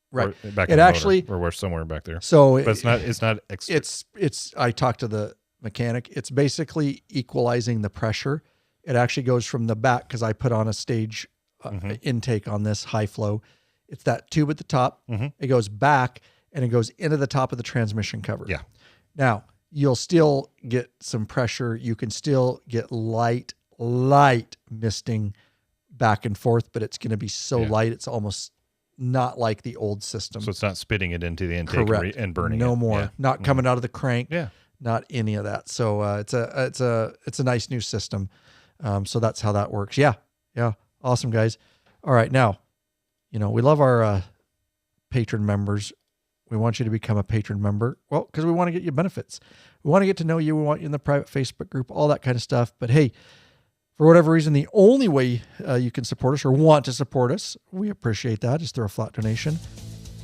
Right. back It in the actually- motor, or we're somewhere back there. So But it's not it's I talked to the mechanic. It's basically equalizing the pressure. It actually goes from the back, because I put on a stage intake on this high flow. It's that tube at the top. It goes back and it goes into the top of the transmission cover. Yeah. Now you'll still get some pressure. You can still get light misting back and forth, but it's going to be so light. It's almost not like the old system. So it's not spitting it into the intake Correct. and burning no it. more. Yeah. Not coming out of the crank. Yeah. Not any of that. So it's a nice new system. So that's how that works. Yeah. Awesome, guys. All right, now, we love our patron members. We want you to become a patron member. Well, because we want to get you benefits. We want to get to know you. We want you in the private Facebook group, all that kind of stuff. But hey, for whatever reason, the only way you can support us or want to support us, we appreciate that, is through a flat donation.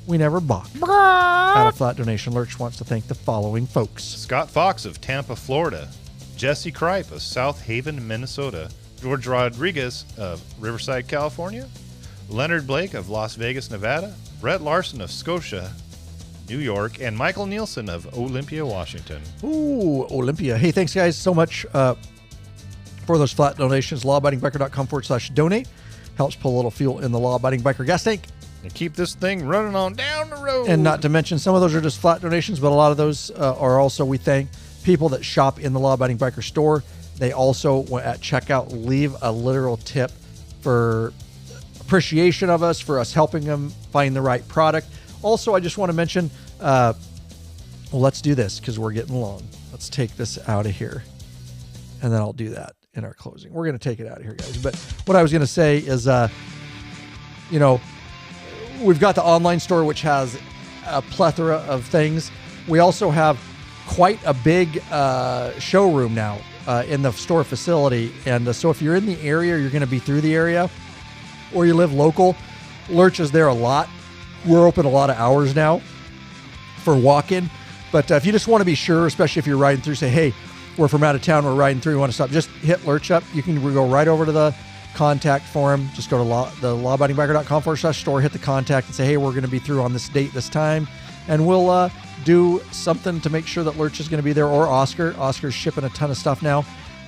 We never balk at a flat donation. Lurch wants to thank the following folks. Scott Fox of Tampa, Florida. Jesse Kripe of South Haven, Minnesota. George Rodriguez of Riverside, California. Leonard Blake of Las Vegas, Nevada. Brett Larson of Scotia, New York. And Michael Nielsen of Olympia, Washington. Ooh, Olympia. Hey, thanks, guys, so much for those flat donations. Lawabidingbiker.com/donate. Helps pull a little fuel in the Law Abiding Biker gas tank. And keep this thing running on down the road. And not to mention, some of those are just flat donations, but a lot of those are also, we thank people that shop in the Law Abiding Biker store. They also, at checkout, leave a literal tip for appreciation of us, for us helping them find the right product. Also, I just want to mention, well, let's do this because we're getting long. Let's take this out of here. And then I'll do that in our closing. We're going to take it out of here, guys. But what I was going to say is, we've got the online store, which has a plethora of things. We also have quite a big showroom now in the store facility. And so if you're in the area, or you're going to be through the area, or you live local, Lurch is there a lot. We're open a lot of hours now for walk-in. But if you just want to be sure, especially if you're riding through, say, hey, we're from out of town, we're riding through, we want to stop, just hit Lurch up. You can go right over to the contact form. Just go to the lawabidingbiker.com/store, hit the contact and say, hey, we're going to be through on this date, this time. and we'll do something to make sure that Lurch is going to be there, or Oscar. Oscar's shipping a ton of stuff now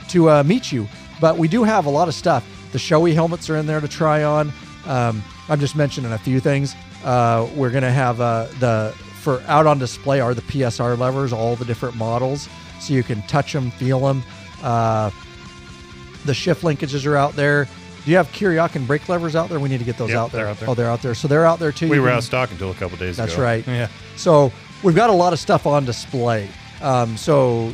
to meet you. But we do have a lot of stuff. The Shoei helmets are in there to try on. I'm just mentioning a few things. We're going to have for out on display are the PSR levers, all the different models, so you can touch them, feel them. The shift linkages are out there. Do you have Kiriakin brake levers out there? We need to get those out there. They're out there. Oh, they're out there. So they're out there too. We were out of stock until a couple days ago. That's right. Yeah. So we've got a lot of stuff on display. So,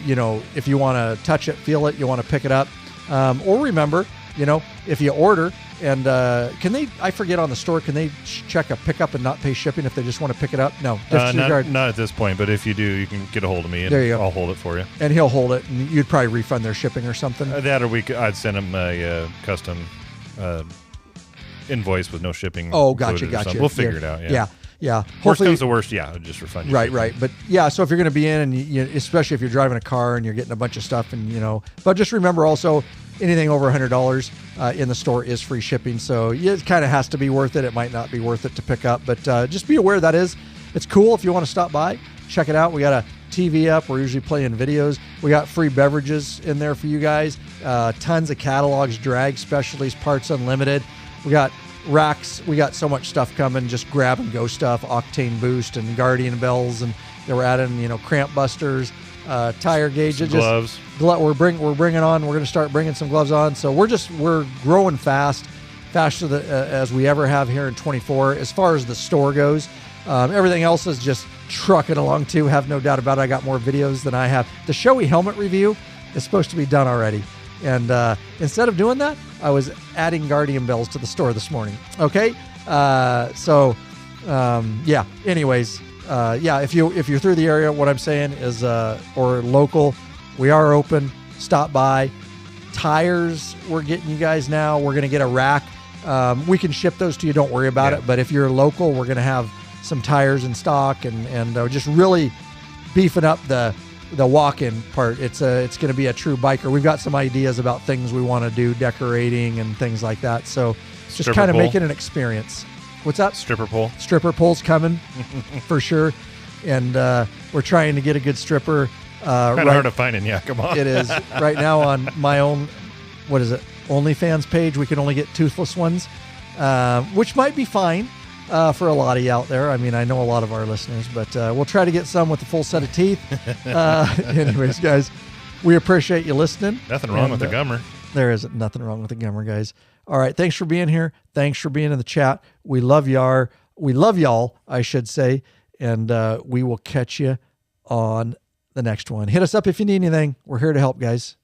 if you want to touch it, feel it, you want to pick it up. Or remember, if you order and I forget on the store, can they check a pickup and not pay shipping if they just want to pick it up? No, disregard. Not at this point, but if you do, you can get a hold of me and There you go. I'll hold it for you. And he'll hold it, and you'd probably refund their shipping or something. That, or I'd send him a custom invoice with no shipping. Oh, gotcha. We'll figure it out. Yeah. Worst comes to worst, I'll just refund you. Right. But so if you're going to be in, and especially if you're driving a car and you're getting a bunch of stuff, and but just remember also, anything over $100 in the store is free shipping. So it kind of has to be worth it. It might not be worth it to pick up, but just be aware it's cool. If you want to stop by, check it out. We got a TV up. We're usually playing videos. We got free beverages in there for you guys. Tons of catalogs, drag specialties, parts unlimited. We got racks. We got so much stuff coming. Just grab and go stuff. Octane boost and Guardian bells, and then we're adding cramp busters, tire gauges, gloves. We're bringing on. We're going to start bringing some gloves on. So we're growing faster as we ever have here in 24. As far as the store goes, everything else is just trucking along too. Have no doubt about it. I got more videos than I have. The Shoei helmet review is supposed to be done already. And instead of doing that, I was adding Guardian bells to the store this morning. Okay, Anyways, if you're through the area, what I'm saying is, or local, we are open. Stop by. Tires, we're getting you guys now. We're gonna get a rack. We can ship those to you. Don't worry about it. But if you're local, we're gonna have some tires in stock, and just really beefing up the walk-in part. It's going to be a true biker. We've got some ideas about things we want to do, decorating and things like that. So just kind of make it an experience. What's that? Stripper pole. Stripper pole's coming for sure. And we're trying to get a good stripper. Kind of hard to find in Yakima. It is. Right now on my own, OnlyFans page, we can only get toothless ones, which might be fine. For a lot of you out there. I mean, I know a lot of our listeners, but we'll try to get some with a full set of teeth. Anyways, guys, we appreciate you listening. Nothing wrong with the gummer. There isn't nothing wrong with the gummer, guys. All right. Thanks for being here. Thanks for being in the chat. We love y'all, I should say. And we will catch you on the next one. Hit us up if you need anything. We're here to help, guys.